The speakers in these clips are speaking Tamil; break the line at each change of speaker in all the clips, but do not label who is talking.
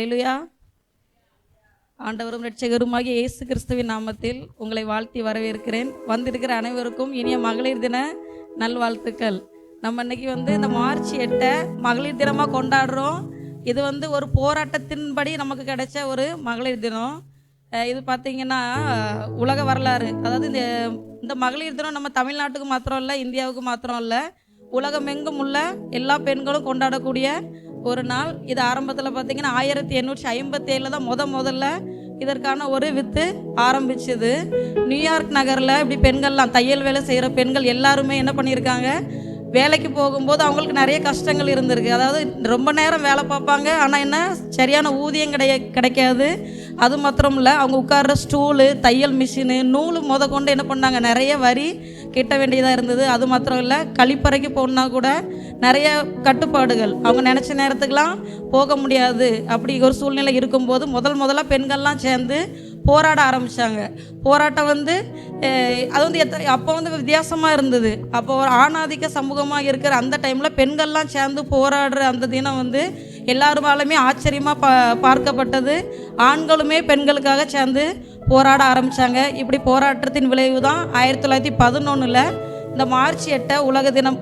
ஹல்லேலூயா. ஆண்டவரும் இரட்சகருமாகிய இயேசு கிறிஸ்துவின் நாமத்தில் உங்களை வாழ்த்தி வரவேற்கிறேன். வந்திருக்கிற அனைவருக்கும் இனிய மகளிர் தின நல்வாழ்த்துக்கள். நம்ம இன்னைக்கு இந்த மார்ச் 8 மகளிர் தினமாக கொண்டாடுறோம். இது ஒரு போராட்டத்தின்படி நமக்கு கிடைச்ச ஒரு மகளிர் தினம். இது பார்த்திங்கன்னா உலக வரலாறு, அதாவது இந்த மகளிர் தினம் நம்ம தமிழ்நாட்டுக்கு மாத்திரம் இல்லை, இந்தியாவுக்கு மாத்திரம் இல்லை, உலகமெங்கும் உள்ள எல்லா பெண்களும் கொண்டாடக்கூடிய ஒரு நாள். இது ஆரம்பத்தில் பார்த்திங்கன்னா 1857 தான் முதல்ல இதற்கான ஒரு வித்து ஆரம்பிச்சுது. நியூயார்க் நகரில் இப்படி பெண்கள்லாம் தையல் வேலை செய்கிற பெண்கள் எல்லாருமே என்ன பண்ணியிருக்காங்க, வேலைக்கு போகும்போது அவங்களுக்கு நிறைய கஷ்டங்கள் இருந்திருக்கு. அதாவது ரொம்ப நேரம் வேலை பார்ப்பாங்க, ஆனால் என்ன சரியான ஊதியம் கிடைக்காது. அது மாத்திரம் இல்லை, அவங்க உட்கார்ற ஸ்டூலு, தையல் மிஷினு, நூல் கொண்டு என்ன பண்ணாங்க, நிறைய வரி கிட்ட வேண்டியதாக இருந்தது. அது மாத்திரம் இல்லை, கழிப்பறைக்கு போனா கூட நிறைய கட்டுப்பாடுகள், அவங்க நினச்ச நேரத்துக்கெலாம் போக முடியாது. அப்படி ஒரு சூழ்நிலை இருக்கும்போது முதல்ல பெண்கள்லாம் சேர்ந்து போராட ஆரம்பித்தாங்க. போராட்டம் அது அப்போ வித்தியாசமாக இருந்தது. அப்போ ஒரு ஆணாதிக்க சமூகமாக இருக்கிற அந்த டைமில் பெண்கள்லாம் சேர்ந்து போராடுற அந்த தினம் எல்லாருமாலுமே ஆச்சரியமாக பார்க்கப்பட்டது. ஆண்களுமே பெண்களுக்காக சேர்ந்து போராட ஆரம்பித்தாங்க. இப்படி போராட்டத்தின் விளைவு தான் 1911 இந்த மார்ச் 8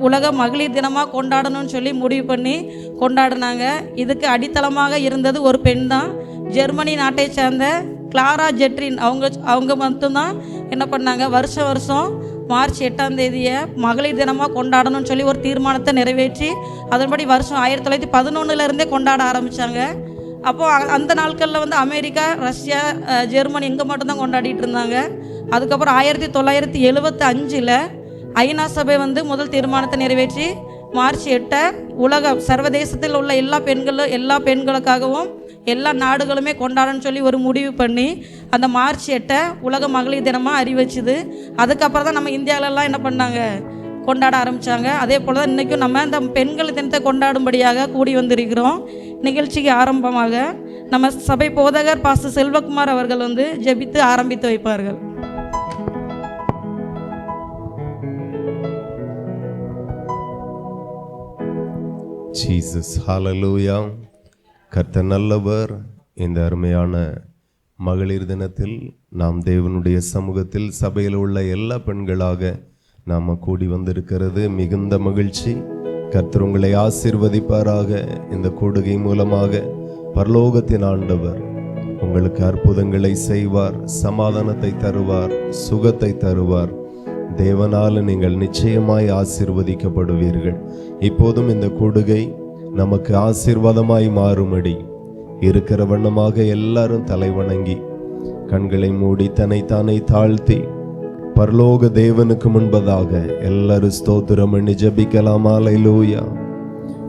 உலக மகளிர் தினமாக கொண்டாடணும்னு சொல்லி முடிவு பண்ணி கொண்டாடினாங்க. இதுக்கு அடித்தளமாக இருந்தது ஒரு பெண் தான். ஜெர்மனி நாட்டை சேர்ந்த கிளாரா ஜெட்ரின் அவங்க மட்டும்தான் என்ன பண்ணாங்க, வருஷம் மார்ச் 8 மகளிர் தினமாக கொண்டாடணும்னு சொல்லி ஒரு தீர்மானத்தை நிறைவேற்றி அதன்படி வருஷம் 1911 கொண்டாட ஆரம்பித்தாங்க. அப்போது அந்த நாட்களில் அமெரிக்கா, ரஷ்யா, ஜெர்மனி இங்கே மட்டும்தான் கொண்டாடிட்டு இருந்தாங்க. அதுக்கப்புறம் 1975 ஐநா சபை முதல் தீர்மானத்தை நிறைவேற்றி மார்ச் 8 உலக சர்வதேசத்தில் உள்ள எல்லா பெண்களுக்காகவும் எல்லா நாடுகளுமே கொண்டாடணும்னு சொல்லி ஒரு முடிவு பண்ணி அந்த மார்ச் 8 உலக மகளிர் தினமாக அறிவிச்சுது. அதுக்கப்புறம் தான் நம்ம இந்தியாவிலலாம் என்ன பண்ணாங்க, கொண்டாட ஆரம்பித்தாங்க. அதே போல் தான் இன்றைக்கும் நம்ம இந்த பெண்கள் தினத்தை கொண்டாடும்படியாக கூடி வந்திருக்கிறோம். நிகழ்ச்சிக்கு ஆரம்பமாக நம்ம சபை போதகர் பாஸ்டர் செல்வகுமார் அவர்கள் ஜெபித்து ஆரம்பித்து வைப்பார்கள்.
ஜீசஸ், ஹல்லேலூயா. கர்த்தர் நல்லவர். இந்த அருமையான மகளிர் தினத்தில் நாம் தேவனுடைய சமூகத்தில் சபையில் உள்ள எல்லா பெண்களாக நாம் கூடி வந்திருக்கிறது மிகுந்த மகிழ்ச்சி. கர்த்தர் உங்களை ஆசீர்வதிப்பாராக. இந்த கூடுகை மூலமாக பரலோகத்தின் ஆண்டவர் உங்களுக்கு அற்புதங்களை செய்வார், சமாதானத்தை தருவார், சுகத்தை தருவார். தேவனால் நீங்கள் நிச்சயமாய் ஆசீர்வதிக்கப்படுவீர்கள். இப்போதும் இந்த கூடுகை நமக்கு ஆசீர்வாதமாய் மாறும்படி இருக்கிற வண்ணமாக எல்லாரும் தலை வணங்கி கண்களை மூடி தன்னைத்தானே தாழ்த்தி பரலோக தேவனுக்கு முன்பதாக எல்லாரும் ஸ்தோத்திரம் பண்ணி ஜெபிக்கலாம். ஹல்லேலூயா.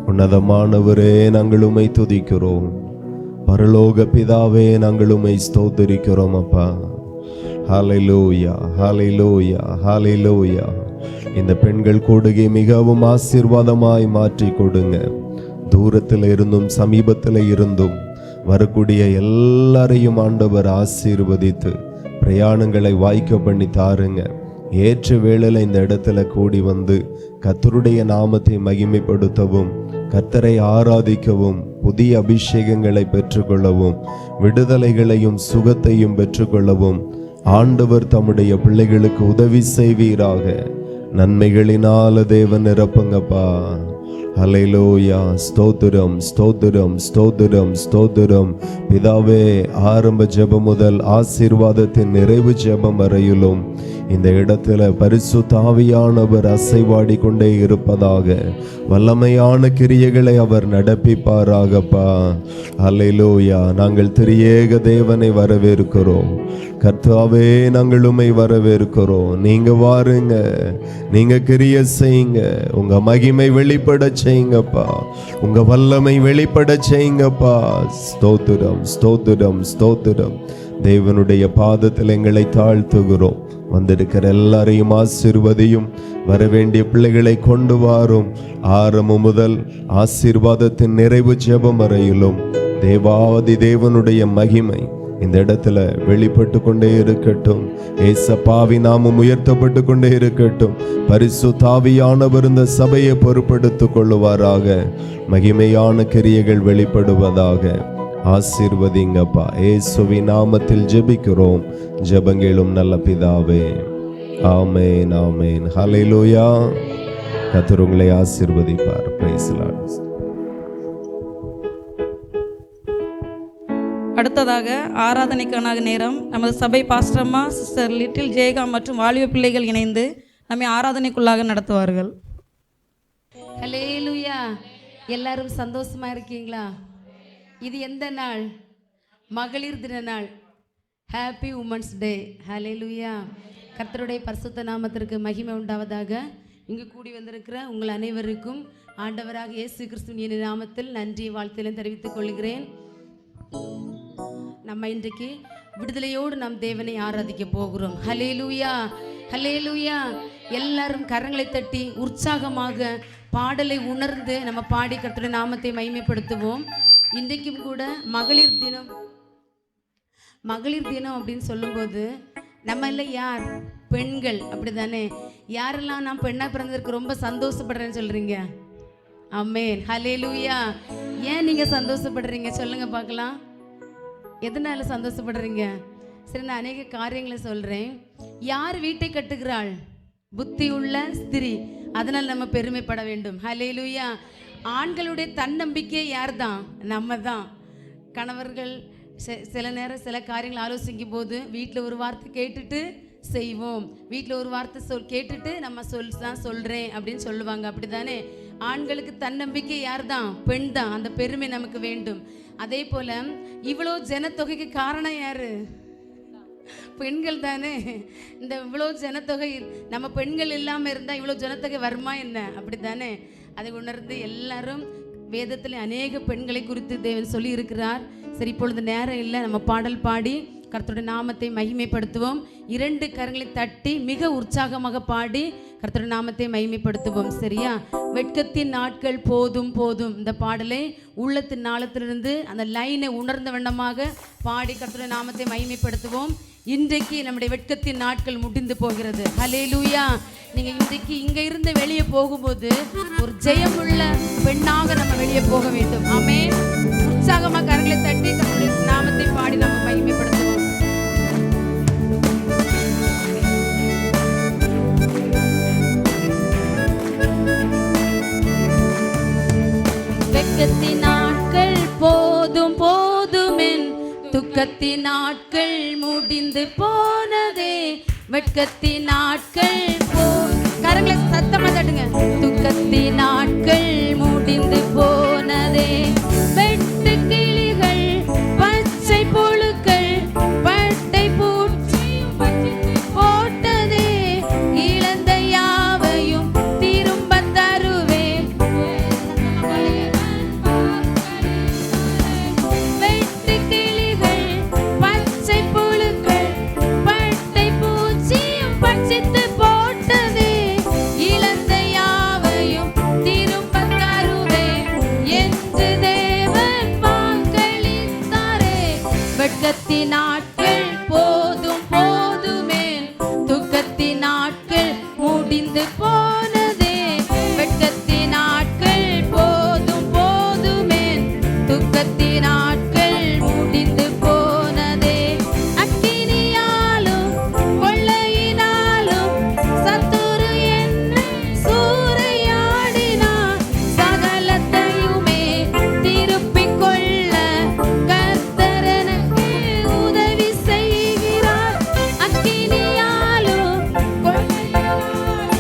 உன்னதமானவரே, நாங்கள் உம்மை துதிக்கிறோம். பரலோக பிதாவே, நாங்கள் உம்மை ஸ்தோத்திரிக்கிறோம் அப்பா. ஹல்லேலூயா, ஹல்லேலூயா, ஹல்லேலூயா. இந்த பெண்கள் கூடுகை மிகவும் ஆசீர்வாதமாய் மாற்றி கொடுங்க. தூரத்தில் இருந்தும் சமீபத்தில் இருந்தும் வரக்கூடிய எல்லாரையும் ஆண்டவர் ஆசீர்வதித்து பிரயாணங்களை வாய்க்க பண்ணி தாருங்க. ஏற்ற வேளையில் இந்த இடத்துல கூடி கர்த்தருடைய நாமத்தை மகிமைப்படுத்தவும், கர்த்தரை ஆராதிக்கவும், புதிய அபிஷேகங்களை பெற்றுக்கொள்ளவும், விடுதலைகளையும் சுகத்தையும் பெற்றுக்கொள்ளவும் ஆண்டவர் தம்முடைய பிள்ளைகளுக்கு உதவி செய்வீராக. நன்மைகளினால தேவன் நிரப்புங்கப்பா. ஹல்லேலூயா. ஸ்தோத்திரம், ஸ்தோத்திரம், ஸ்தோத்திரம், ஸ்தோத்திரம். பிதாவே, ஆரம்ப ஜெபம் முதல் ஆசீர்வாதத்தின் நிறைவு ஜெபம் வரையிலும் இந்த இடத்துல பரிசுத்த ஆவியானவர் அசைவாடி கொண்டே இருப்பதாக. வல்லமையான கிரியைகளை அவர் நடப்பிப்பாராகப்பா. ஹல்லேலூயா. நாங்கள் திரியேக தேவனை வரவேற்கிறோம். கர்த்தாவே, நாங்கள் உம்மை வரவேற்கிறோம். நீங்க வாருங்க, நீங்க கிரியை செய்யுங்க, உங்க மகிமை வெளிப்பட செய்யுங்கப்பா, உங்க வல்லமை வெளிப்பட செய்யுங்கப்பா. ஸ்தோத்திரம், ஸ்தோத்திரம், ஸ்தோத்திரம். தேவனுடைய பாதத்தில் எங்களை தாழ்த்துகிறோம். வந்திருக்கிற எல்லாரையும் ஆசீர்வதியும், வரவேண்டிய பிள்ளைகளை கொண்டு வாரும். ஆரம்பம் முதல் ஆசீர்வாதத்தின் நிறைவு ஜெபம் வரையிலும் தேவாதி தேவனுடைய மகிமை இந்த இடத்துல வெளிப்பட்டு கொண்டே இருக்கட்டும். ஏசப்பாவின் நாமம் உயர்த்தப்பட்டு கொண்டே இருக்கட்டும். பரிசுத்த ஆவியானவர் இந்த சபையை பொறுப்படுத்திக் கொள்ளுவாராக. மகிமையான கிரியைகள் வெளிப்படுவதாக. ஆசீர்வதிங்கப்பா. இயேசுவின் நாமத்தில் ஜெபிக்கிறோம், ஜெபங்களும் நல்ல பிதாவே. ஆமென், ஆமென். ஹல்லேலூயா. கர்த்தர் உங்களை ஆசீர்வதிப்பார். Praise the Lord.
அடுத்ததாக ஆராதனைக்கான நேரம். நமது சபை பாஸ்டர்மா சிஸ்டர் லிட்டில் ஜெயகா மற்றும் வாலிப பிள்ளைகள் இணைந்து நம்மை ஆராதனைக்குள்ளாக நடத்துவார்கள்.
ஹல்லேலூயா. எல்லாரும் சந்தோஷமா இருக்கீங்களா? இது எந்த நாள்? மகளிர் தின நாள். Happy women's day. ஹல்லேலூயா. கர்த்தருடைய பரிசுத்த நாமத்திற்கு மகிமை உண்டாவதாக. இங்கு கூடி வந்திருக்கிற உங்கள் அனைவருக்கும் ஆண்டவராக இயேசு கிறிஸ்துவின் நாமத்தில் நன்றி வாழ்த்துக்களை தெரிவித்துக் கொள்கிறேன். நம்ம இன்றைக்கு விடுதலையோடு நாம் தேவனை ஆராதிக்க போகிறோம். ஹல்லேலூயா, ஹல்லேலூயா. எல்லாரும் கரங்களை தட்டி உற்சாகமாக பாடலை உணர்ந்து நம்ம பாடி கர்த்தருடைய நாமத்தை மகிமைப்படுத்துவோம். இன்றைக்கும் கூட மகளிர் தினம். மகளிர் தினம் அப்படின்னு சொல்லும்போது நம்ம இல்லை யார்? பெண்கள், அப்படி தானே? யாரெல்லாம் நான் பெண்ணாக பிறந்ததற்கு ரொம்ப சந்தோஷப்படுறேன்னு சொல்கிறீங்க? ஆமென், ஹல்லேலூயா. ஏன் நீங்கள் சந்தோஷப்படுறீங்க சொல்லுங்க பார்க்கலாம். எதனால சந்தோஷப்படுறீங்க? சரி, நான் அநேக காரியங்களை சொல்கிறேன். யார் வீட்டை கட்டுகிறாள்? புத்தி உள்ள ஸ்திரீ. அதனால் நம்ம பெருமைப்பட வேண்டும். ஹல்லேலூயா. ஆண்களுடைய தன்னம்பிக்கை யார் தான்? நம்ம தான். கணவர்கள் சில நேரம் சில காரியங்கள் ஆலோசிக்கும் போது வீட்டில் ஒரு வார்த்தை கேட்டுட்டு செய்வோம், வீட்டில் ஒரு வார்த்தை கேட்டுட்டு நம்ம தான் சொல்கிறேன் அப்படின்னு சொல்லுவாங்க, அப்படி தானே? ஆண்களுக்கு தன்னம்பிக்கை யார் தான்? பெண் தான். அந்த பெருமை நமக்கு வேண்டும். அதே போல் இவ்வளோ ஜனத்தொகைக்கு காரணம் யார்? பெண்கள் தானே. இந்த இவ்வளோ ஜனத்தொகை நம்ம பெண்கள் இல்லாமல் இருந்தால் இவ்வளோ ஜனத்தொகை வருமா என்ன? அப்படி தானே? அதை உணர்ந்து எல்லாரும் வேதத்தில் அநேக பெண்களை குறித்து தேவன் சொல்லி இருக்கிறார். சரி, இப்பொழுது நேரம் இல்லை, நம்ம பாடல் பாடி கர்த்தருடைய நாமத்தை மகிமைப்படுத்துவோம். 2 கரங்களை தட்டி மிக உற்சாகமாக பாடி கர்த்தருடைய நாமத்தை மகிமைப்படுத்துவோம். சரியா? வெட்கத்தின் நாட்கள் போதும் போதும். இந்த பாடலை உள்ளத்தின் நாளத்திலிருந்து அந்த லைனை உணர்ந்த வண்ணமாக பாடி கர்த்தருடைய நாமத்தை மகிமைப்படுத்துவோம். இன்றைக்கு நம்முடைய வெட்கத்தின் நாட்கள் முடிந்து போகிறது. ஹல்லேலூயா. நீங்கள் இன்றைக்கு இங்கே இருந்து வெளியே போகும்போது ஒரு ஜெயமுள்ள பெண்ணாக நம்ம வெளியே போக வேண்டும். ஆமென். உற்சாகமாக கரங்களை தட்டி கர்த்தருடைய நாமத்தை பாடி நம்ம மகிமைப்படுத்துவோம். வெட்கத்தின் நாட்கள் போதும் போதுமென், துக்கத்தின் நாட்கள் முடிந்து போனதே. வெட்கத்தின் நாட்கள் கரங்களை சத்தமா தட்டுங்க. துக்கத்தின் நாட்கள் முடிந்து போனதே. வெட்டு கிளிகள் பச்சை புழுக்கள் பட்டை பூச்சி போட்டதே. இழந்த யாவையும் திரும்ப தருவேன். வெட்டு கிளிகள் பச்சை புழுக்கள் பட்டை பூச்சியும் பட்சித்து போட்டதே. இழந்த யாவையும் திரும்ப தருவேன் என்று தேவன் வாக்களித்தாரே. வெட்கத்தின் நாட்கள் போதும் போதுமே, துக்கத்தின் நாட்கள் முடிந்து போனதே. வெட்கத்தின் நாட்கள் போதும் போதுமே, துக்கத்தின் நாட்கள் முடிந்து போனதே. அக்கினியாலும் கொள்ளையினாலும் சத்துரு என்னை சூறையாடினார். சகலத்தையுமே திருப்பிக் கொள்ள கர்த்தர் எனக்கு உதவி செய்கிறார். அக்கினியாலும் கொள்ளையினாலும்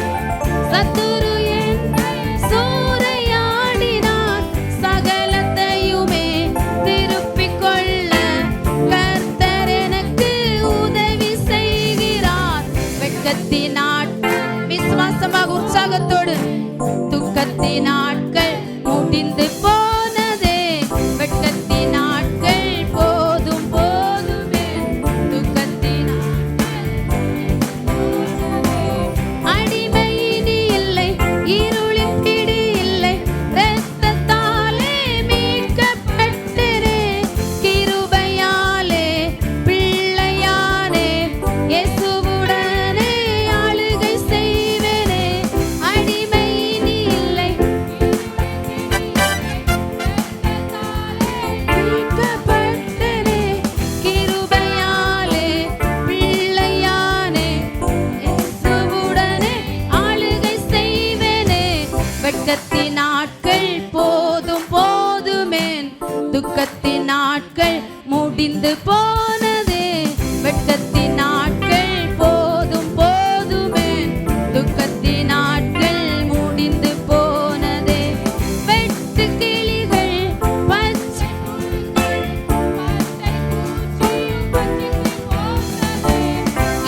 நாட்கள் முடிந்து போனதே, வெட்கத்தின் நாட்கள் போதும் போதுமே, துக்கத்தின் நாட்கள் முடிந்து போனதே. வெட்டு கிளிகள் பச்சை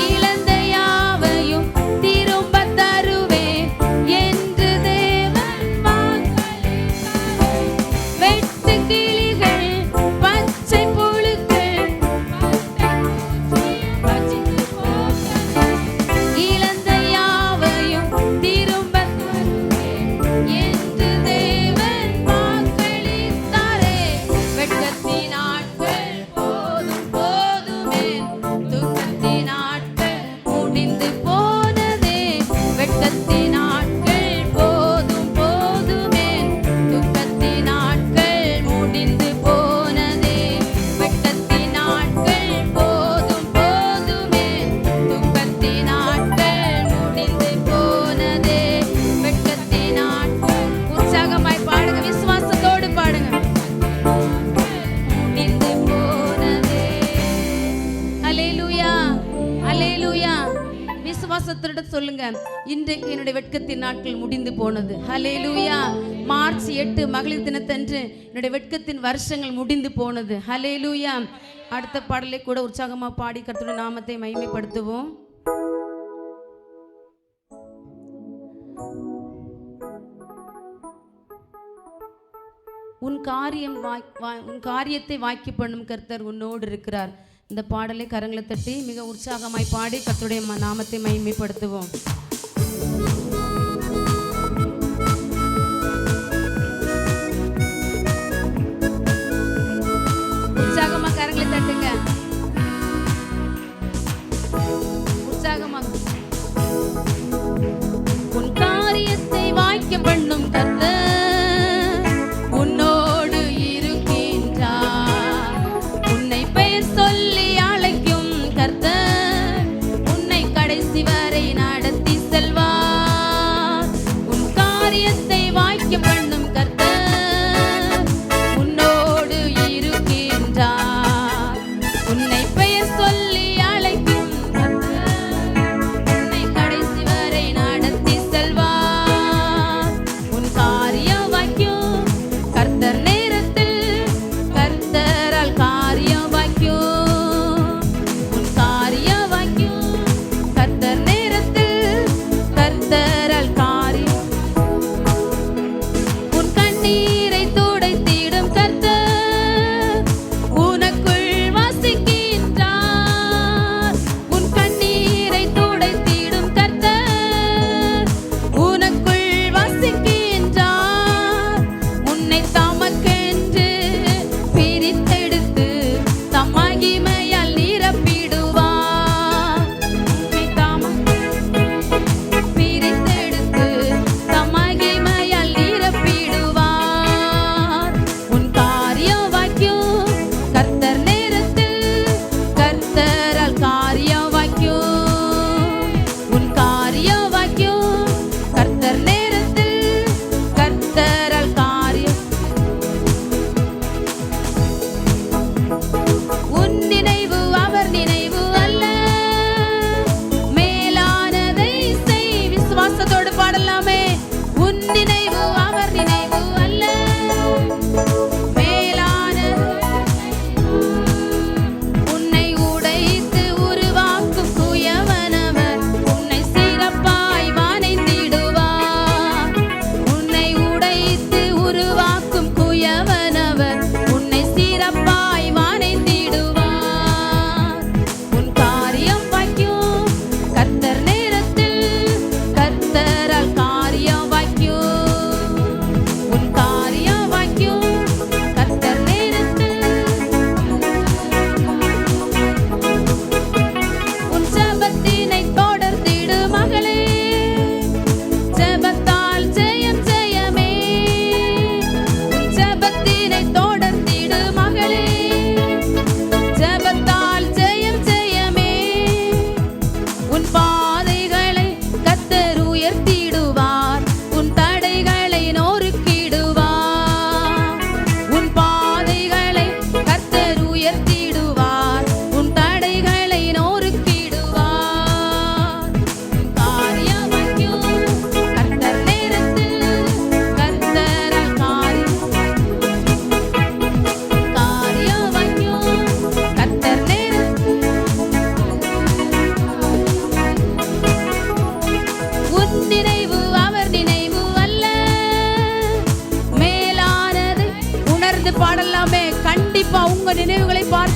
இழந்த யாவையும் திரும்ப தருவேன் என்று தேவன் வாக்களித்தாரே. வெட்டு கிளிகள் பச்சை புழுக்கள் இழந்த யாவையும் திரும்ப தருவேன் என்று தேவன் வாக்களித்தாரே. வெட்கத்தின் நாட்கள் போதும் போதுமே, துக்கத்தின் நாட்கள் முடிந்து போனதே, வெட்கத்தின் நாட்கள் போதும் போதுமே, துக்கத்தின் நாட்கள் முடிந்து போனதே, வெட்கத்தின் நாட்கள் போதும் போதுமே, துக்கத்தின் நாட்கள் முடிந்து போனதே, வெட்கத்தின் நாட்கள். உற்சாகமாய் பாடுங்க, விசுவாசத்தோடு பாடுங்க. முடிந்து போனதே. அல்லேலூயா, அல்லேலூயா. விசுவாசத்தோட சொல்லுங்க, இன்றைக்கு என்னுடைய வெட்கத்தின் நாட்கள் முடிந்து போனது. ஹல்லேலூயா. மார்ச் 8 மகளிர் தினத்தன்று என்னுடைய வெட்கத்தின் வருஷங்கள் முடிந்து போனது. ஹல்லேலூயா. அடுத்த பாடலை கூட உற்சாகமா பாடி கர்த்தருடைய நாமத்தை மகிமைப்படுத்துவோம். உன் காரியத்தை வாக்கி பண்ணும் கர்த்தர் உன்னோடு இருக்கிறார். இந்த பாடலை கரங்களை தட்டி மிக உற்சாகமாய் பாடி கர்த்தருடைய நாமத்தை மகிமைப்படுத்துவோம். உற்சாகமா கரங்களை தட்டுங்க, உற்சாகமா. உன் காரியத்தை வாக்கி பண்ணும் கர்த்தர் உன்னோடு இருக்கின்றார். உன்னை பெயர் சொல்லி அழைக்கும் கர்த்தர் உன்னை கடைசி வரை நடத்தி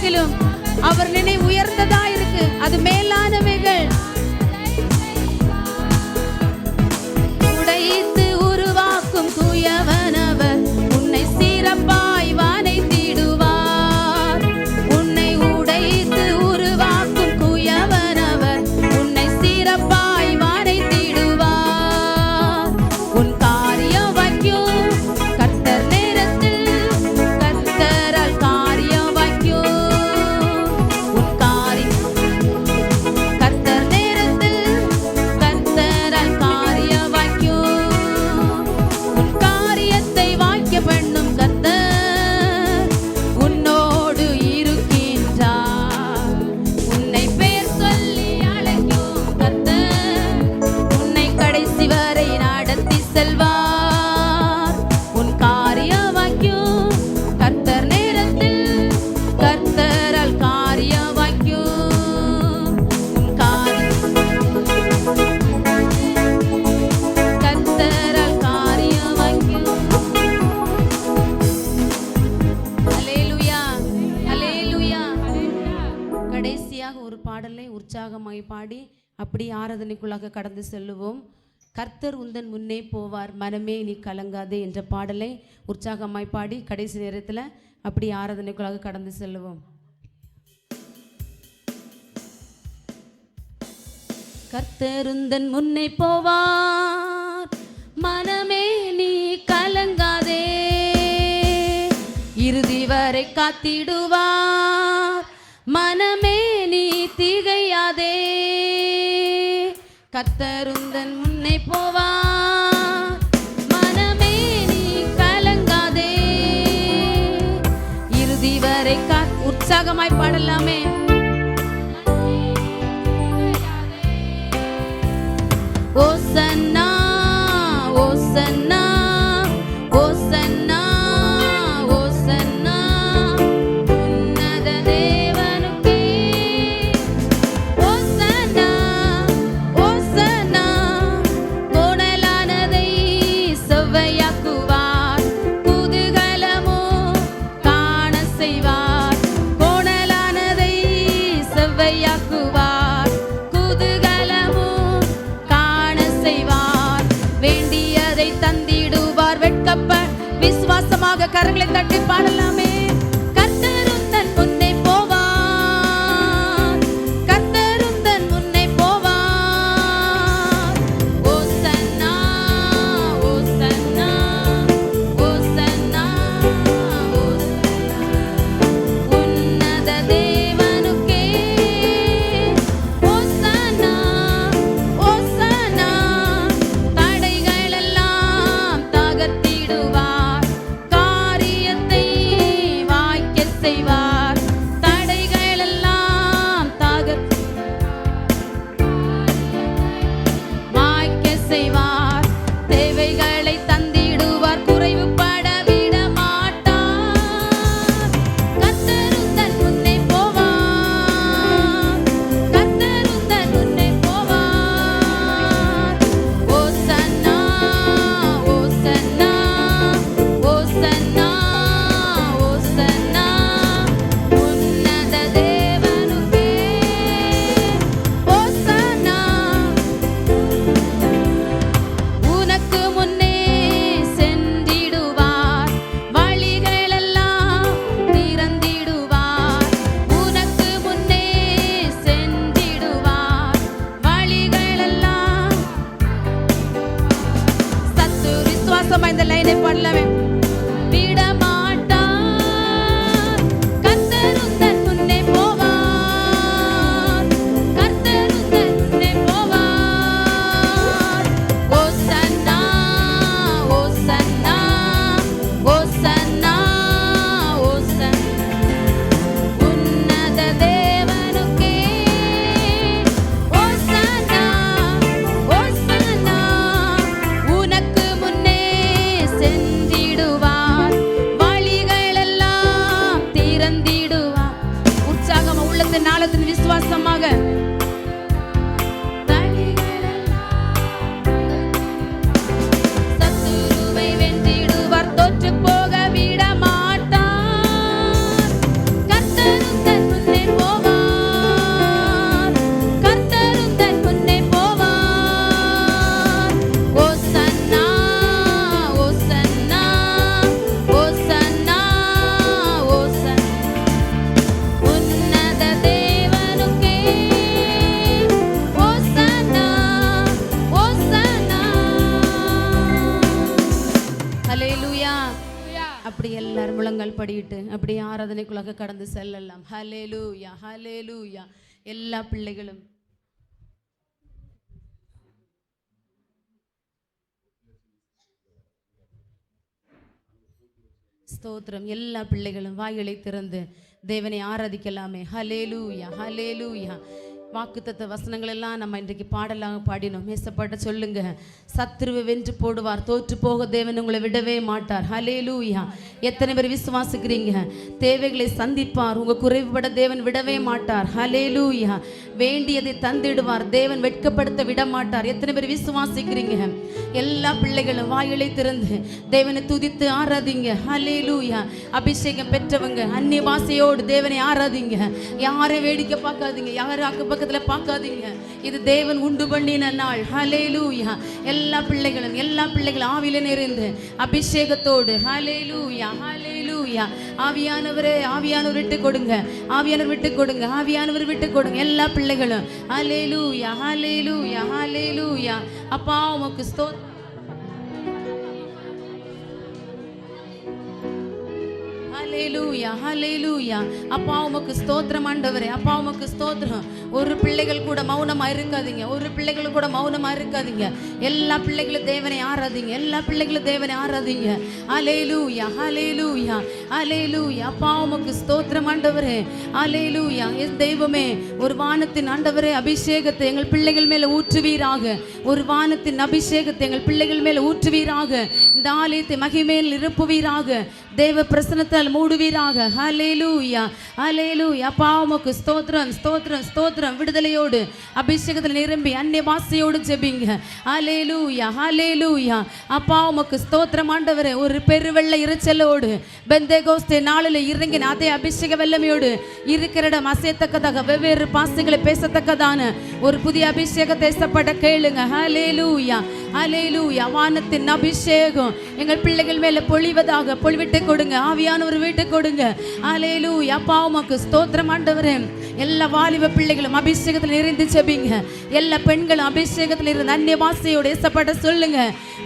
பார்க்கிலும் அவர் நினைவு உயர்ந்ததா இருக்கு. அது மேலானவைகள். உடைத்து உருவாக்கும் தூயவனவர் உன்னை சிறப்பாய் வானைத்திடுவார். உன்னை உடைத்து உருவாக்கும் தூயவனவர் உன்னை சிறப்பாய் வானைத்திடுவார். உன் காரியம் வைக்கும் கர்த்தர் நேரத்தில் கர்த்தரால் காரியம் வைக்கும். உன் கர்த்தர் நேரத்தில் கர்த்தரால் காரியம் வைக்கும். உன் காரியத்தை வாய்க்க பண்ணும் கர்த்தர் உன்னோடு இருக்கின்றார். உன்னை பேர் சொல்லி அழைக்கும் கர்த்தர் உன்னை கடைசி வரை நடத்தி செல்வார். உன் காரியம் வாய்க்கும் கர்த்தர் நேரத்தில் கர்த்தரால் காரியம் வாய்க்கும். உன் கர்த்தரால் காரியம் வாய்க்கும். அல்லேலூயா, அல்லேலூயா. கடைசியாக ஒரு பாடலை உற்சாகமாய் பாடி அப்படி ஆராதனைக்குள்ளாக கடந்து செல்லுவோம். கர்த்தர் உந்தன் முன்னே போவார், மனமே நீ கலங்காதே என்ற பாடலை உற்சாகமாய் பாடி கடைசி நேரத்தில் அப்படி ஆராதனைக்குள்ளாக கடந்து செல்லுவோம். கர்த்தர் உந்தன் முன்னே போவார், மனமே நீ கலங்காதே. இறுதி வரை காத்திடுவார், மனமே நீ திகையாதே. கர்த்தர் உந்தன் முன்னே போவார், மனமே நீ கலங்காதே. இறுதி வரை உற்சாகமாய் பாடலாமே. ஓசன்னா ஓசன்னா ஓசன்னா ஓசன்னா உன்னத தேவனுக்கே. ஓசன்னா ஓசன்னா கோணலானதை செவ்வையாக்குவார், குதூகலமோ காண செய்வார். கோணலானதை செவ்வையாக்குவார், குதூகலமோ காண செய்வார். வேண்டியதை தந்திடுவார், வெட்கப்ப விசுவாசமாக கரங்களை தட்டி பாடலாமே. கர்த்தர் உந்தன் முன்னே போவார், கர்த்தர் உந்தன் முன்னே போவார். ஓசன்னா ஓசன்னா ஓசன்னா ஓசன்னா உன்னத தேவனுக்கே. ஓசன்னா ஓசன்னா தடைகளெல்லாம் தகர்த்திடுவார், காரியத்தை வாய்க்க செய்வார். தடைகளெல்லாம் வாய்க்க செய்வார். தேவைகளை தந்திடுவார், குறைவுபட விட மாட்டார். கர்த்தர் உந்தன் முன்னே போவார், கர்த்தர் உந்தன் முன்னே போவார். ஓசன்னா ஓசன்னா ஓசன்னா ஓசன்னா உன்னத தேவனுக்கே. ஓசன்னா உனக்கு முன்னே சென்றிடுவார், வழிகளெல்லாம் திறந்திடுவார். உனக்கு முன்னே சென்றிடுவார், வழிகளெல்லாம். சத்துரு விசுவாசமா இந்த லைனை பாடலாமே. விட மாட்டார், கர்த்தர் உந்தன் முன்னே போவார், கர்த்தர் உந்தன் முன்னே போவார். ஓசன்னா ஓசன்னா ஓசன்னா ஓசன்னா உன்னத தேவனுக்கே. ஓசன்னா ஓசன்னா உனக்கு முன்னே சென்றிடுவார், வழிகளெல்லாம் திறந்திடுவார். உற்சாகமா உள்ளத்தின் நாளத்தின் விசுவாசமாக சத்துருவை வென்றிடுவார், தோற்று போக விட மாட்டார். கர்த்தர் உந்தன் படியிட்டு அப்படியே ஆராதனைக்குள்ளாக கடந்து செல்லலாம். ஹல்லேலூயா, ஹல்லேலூயா. எல்லா பிள்ளைகளும் ஸ்தோத்திரம். எல்லா பிள்ளைகளும் வாய்களை திறந்து தேவனை ஆராதிக்கலாமே. ஹல்லேலூயா, ஹல்லேலூயா. வாக்குத்தத்த வசனங்கள் எல்லாம் நம்ம இன்றைக்கு பாடலாக பாடினோம். மேசப்பட்ட சொல்லுங்க, சத்துருவை வென்று போடுவார், தோற்று போக தேவன் உங்களை விடவே மாட்டார். ஹல்லேலூயா. எத்தனை பேர் விசுவாசிக்கிறீங்க? தேவைகளை சந்திப்பார், உங்க குறைவுபட தேவன் விடவே மாட்டார். ஹல்லேலூயா. வேண்டியதை தந்திடுவார், தேவன் வெட்கப்படுத்த விட மாட்டார். எத்தனை பேர் விசுவாசிக்கிறீங்க? எல்லா பிள்ளைகளும் வாயிலை திறந்து தேவனை துதித்து ஆராதிங்க. ஹல்லேலூயா. அபிஷேகம் பெற்றவங்க அந்நிய பாஷையோடு தேவனை ஆராதிங்க. யாரை வேடிக்கை பார்க்காதீங்க, யாரும் அக்க பக்கத்துல பார்க்காதீங்க. இது தேவன் உண்டு பண்ணின நாள். ஹல்லேலூயா. எல்லா பிள்ளைகளும் ஆவியில நிறைந்து அபிஷேகத்தோடு ஹல்லேலூயா, ஹல்லேலூயா. ஆவியானவர் விட்டு கொடுங்க, ஆவியானவர் விட்டு கொடுங்க, ஆவியானவர் விட்டு கொடுங்க. எல்லா பிள்ளைகளும் ஹல்லேலூயா, ஹல்லேலூயா, ஹல்லேலூயா. அப்பா உமக்கு ஸ்தோத்திரம். ஹல்லேலூயா, ஹல்லேலூயா. அப்பா உமக்கு ஸ்தோத்திரம் ஆண்டவரே, அப்பா உமக்கு ஸ்தோத்திரம். ஒரு பிள்ளைகள் கூட மௌனமா இருக்காதீங்க, ஒரு பிள்ளைகள் கூட மௌனமா இருக்காதீங்க. எல்லா பிள்ளைகளும் தேவனை ஆராதிங்க, எல்லா பிள்ளைகளும் தேவனை ஆராதிங்க. ஹல்லேலூயா, ஹல்லேலூயா, ஹல்லேலூயா. அப்பா உமக்கு ஸ்தோத்திரம் ஆண்டவரே. ஹல்லேலூயா. என் தெய்வமே, ஒரு வானத்தின் ஆண்டவரே அபிஷேகத்தை எங்கள் பிள்ளைகள் மேல ஊற்றுவீராக. ஒரு வானத்தின் அபிஷேகத்தை எங்கள் பிள்ளைகள் மேல ஊற்றுவீராக. இந்த ஆலயத்தை மகிமையில் நிரப்புவீராக. தேவ பிரசன்னத்தால் மூடுவீராக. ஹல்லேலூயா, ஹல்லேலூயா. அப்பா உமக்கு ஸ்தோத்திரம், ஸ்தோத்திரம், ஸ்தோத்திரம். விடுதலையோடு அபிஷேகத்தில் நிரம்பி அந்நிய பாஷையோடு ஜெபிங்க. ஹல்லேலூயா, ஹல்லேலூயா. அப்பா உமக்கு ஸ்தோத்திரம் ஆண்டவரே. ஒரு பெருவெள்ள இறைச்சலோடு பெந்தேகோஸ்தே நாளில் இறங்கின அதே அபிஷேக வெள்ளமையோடு இருக்கிற இடம் அசையத்தக்கதாக வெவ்வேறு பாஷைகளை பேசத்தக்கதான ஒரு புதிய அபிஷேகத்தை ஏசப்பட கேளுங்க. ஹல்லேலூயா, ஹல்லேலூயா. வானத்தின் அபிஷேகம் எங்கள் பிள்ளைகள் மேல பொழிவதாக. பொழிவிட்டு கொடுங்க, ஆவியானவர் வீட்டு கொடுங்க. ஹல்லேலூயா. அப்பா உமக்கு ஸ்தோத்திரம் ஆண்டவரே. எல்லா வாலிப பிள்ளைகளும் அபிஷேகத்தில் நிறைந்து செபிங்க. எல்லா பெண்களும் அபிஷேகத்தில் இருந்து அந்நிய பாஷையோடு ஏசப்பட சொல்லுங்க.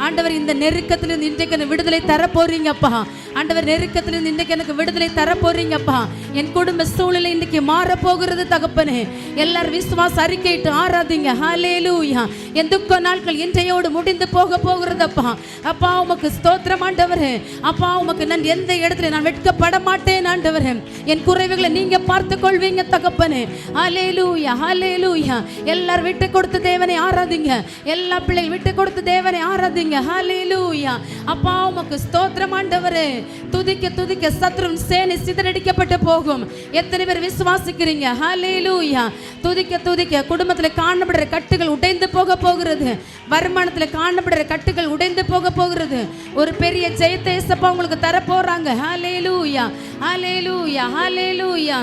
ஆண்டவர், இந்த நெருக்கத்திலிருந்து இன்றைக்கு எனக்கு விடுதலை தர போறீங்கப்பா. ஆண்டவர், நெருக்கத்திலிருந்து இன்றைக்கு எனக்கு விடுதலை தர போறீங்கப்பா. என் குடும்ப சூழ்நிலை இன்றைக்கு மாற போகிறது தகப்பனே. எல்லாரும் விசுவாச அறிக்கையிட்டு ஆராதிங்க. ஹல்லேலூயா. என் துக்க நாட்கள் இன்றையோடு முடிந்து போக போகிறதப்பா. அப்பா உமக்கு ஸ்தோத்திரம் ஆண்டவரே. அப்பா உமக்கு நான் எந்த இடத்துல நான் வெட்கப்பட மாட்டேன் ஆண்டவரே. என் குறைவுகளை நீங்க பார்த்து கொள்வீங்க தகப்பனே. ஹல்லேலூயா, ஹல்லேலூயா. எல்லாரும் விட்டு கொடுத்து தேவனை ஆராதிங்க. எல்லா பிள்ளைகள் விட்டு கொடுத்து தேவனை ஆராதிங்க. ஹல்லேலூயா. அப்பா உமக்கு ஸ்தோத்திரம் ஆண்டவரே. துதிக்க துதிக்க சத்ருவின் சேனை சிதறடிக்கப்பட்டு போகும். எத்தனை பேர் விசுவாசிக்கிறீங்க? ஹல்லேலூயா. துதிக்க துதிக்க குடும்பத்தில் காணப்படுற கட்டுகள் உடைந்து போக போகிறது. வருமானத்தில் காணப்படுற கட்டுகள் உடைந்து போக போகிறது. ஒரு பெரிய ஜெயத்தை இயேசப்பா உங்களுக்கு தர போறாங்க. ஹல்லேலூயா, ஹல்லேலூயா, ஹல்லேலூயா.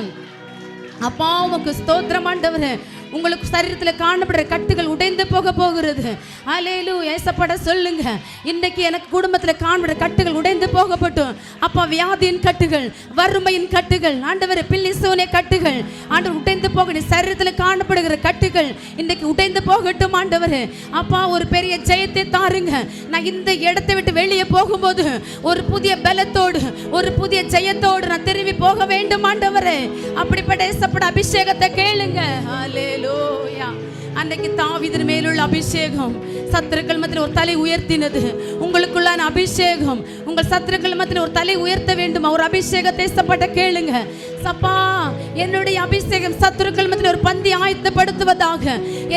அப்பா உமக்கு ஸ்தோத்திரம் ஆண்டவரே. உங்களுக்கு சரீரத்தில் காணப்படுற கட்டுகள் உடைந்து போக போகிறது. ஹல்லேலூயா. ஏசப்பட சொல்லுங்க, இன்னைக்கு எனக்கு குடும்பத்தில் காணப்படுற கட்டுகள் உடைந்து போகப்பட்டும். அப்பா வியாதியின் கட்டுகள், வறுமையின் கட்டுகள், ஆண்டவர் பில்லி சூனிய கட்டுகள் ஆண்டவர் உடைந்து போக, சரீரத்தில் காணப்படுகிற கட்டுகள் இன்னைக்கு உடைந்து போகட்டும் ஆண்டவர். அப்பா ஒரு பெரிய ஜெயத்தை தாருங்க. நான் இந்த இடத்தை விட்டு வெளியே போகும்போது ஒரு புதிய பலத்தோடு, ஒரு புதிய ஜெயத்தோடு நான் திரும்பி போக வேண்டும் ஆண்டவரே. அப்படிப்பட்ட ஏசப்பட அபிஷேகத்தை கேளுங்க. ஹல்லேலூயா. அன்னைக்கு தாவீதின் மேலுள்ள அபிஷேகம் சத்துருக்கள் மத்தியில் ஒரு தலை உயர்த்தினது. உங்களுக்குள்ளான அபிஷேகம் உங்கள் சத்துருக்கள் மத்தியில் ஒரு தலை உயர்த்த வேண்டும். ஒரு அபிஷேகத்தை ஏசப்பட்ட கேளுங்க. சப்பா, என்னுடைய அபிஷேகம் சத்துருக்கள் மத்தியில் ஒரு பந்தி ஆயத்தப்படுத்துவதாக.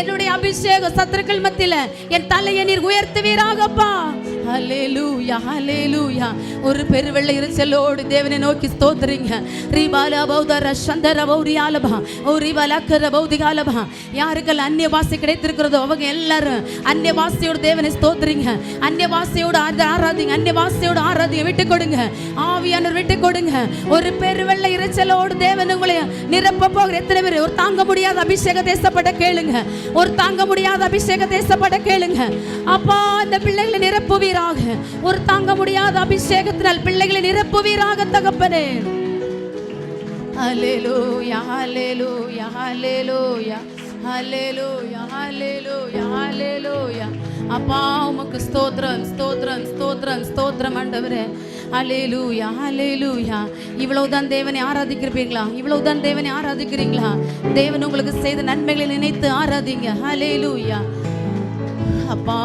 என்னுடைய அபிஷேகம் சத்துருக்கள் மத்தியில் என் தலையை நீர் உயர்த்துவீராகப்பா. ஹல்லேலூயா, ஹல்லேலூயா. ஒரு பெருவெள்ள இறைச்சலோடு தேவனை நோக்கி ஸ்தோத்திரிங்க. ரிபாலா பௌதர சந்தர பௌரியாலபா ஓ ரிபாலக்கர பௌதிகாலபா. யாருக்கெல்லாம் அந்நிய பாஷை கிடைத்திருக்கிறதோ அவங்க எல்லாரும் அந்நிய பாஷையோடு தேவனை ஸ்தோத்திரிங்க. அந்நிய பாஷையோடு ஆராதிங்க. அந்நிய பாஷையோடு ஆராதிங்க. விட்டு கொடுங்க, ஆவியானவர் விட்டு கொடுங்க. ஒரு பெருவெள்ள இறைச்சலோடு தேவன் உங்களை நிரப்ப போகிற எத்தனை பேர் ஒரு தாங்க முடியாத அபிஷேகத்தை ஏசப்பட கேளுங்க. ஒரு தாங்க முடியாத அபிஷேகத்தை ஏசப்பட கேளுங்க. அப்பா, அந்த பிள்ளைகளை நிரப்புவீராக. ஒரு தாங்க முடியாத அபிஷேகத்தினால் பிள்ளைகளை நிரப்புவீராக தகப்பனே. ஹல்லேலூயா, ஹல்லேலூயா, ஹல்லேலூயா. ஹல்லேலூயா ஹல்லேலூயா ஹல்லேலூயா. அப்பா உமக்கு ஸ்தோத்திரம் ஸ்தோத்திரம் ஸ்தோத்திரம் ஸ்தோத்திரம் ஆண்டவரே. ஹல்லேலூயா ஹல்லேலூயா. இவ்வளவுதான் தேவனை ஆராதிக்கிறீங்களா? இவ்வளவுதான் தேவனை ஆராதிக்கிறீங்களா? தேவன் உங்களுக்கு செய்த நன்மைகளை நினைத்து ஆராதிங்க. ஹல்லேலூயா. அப்பா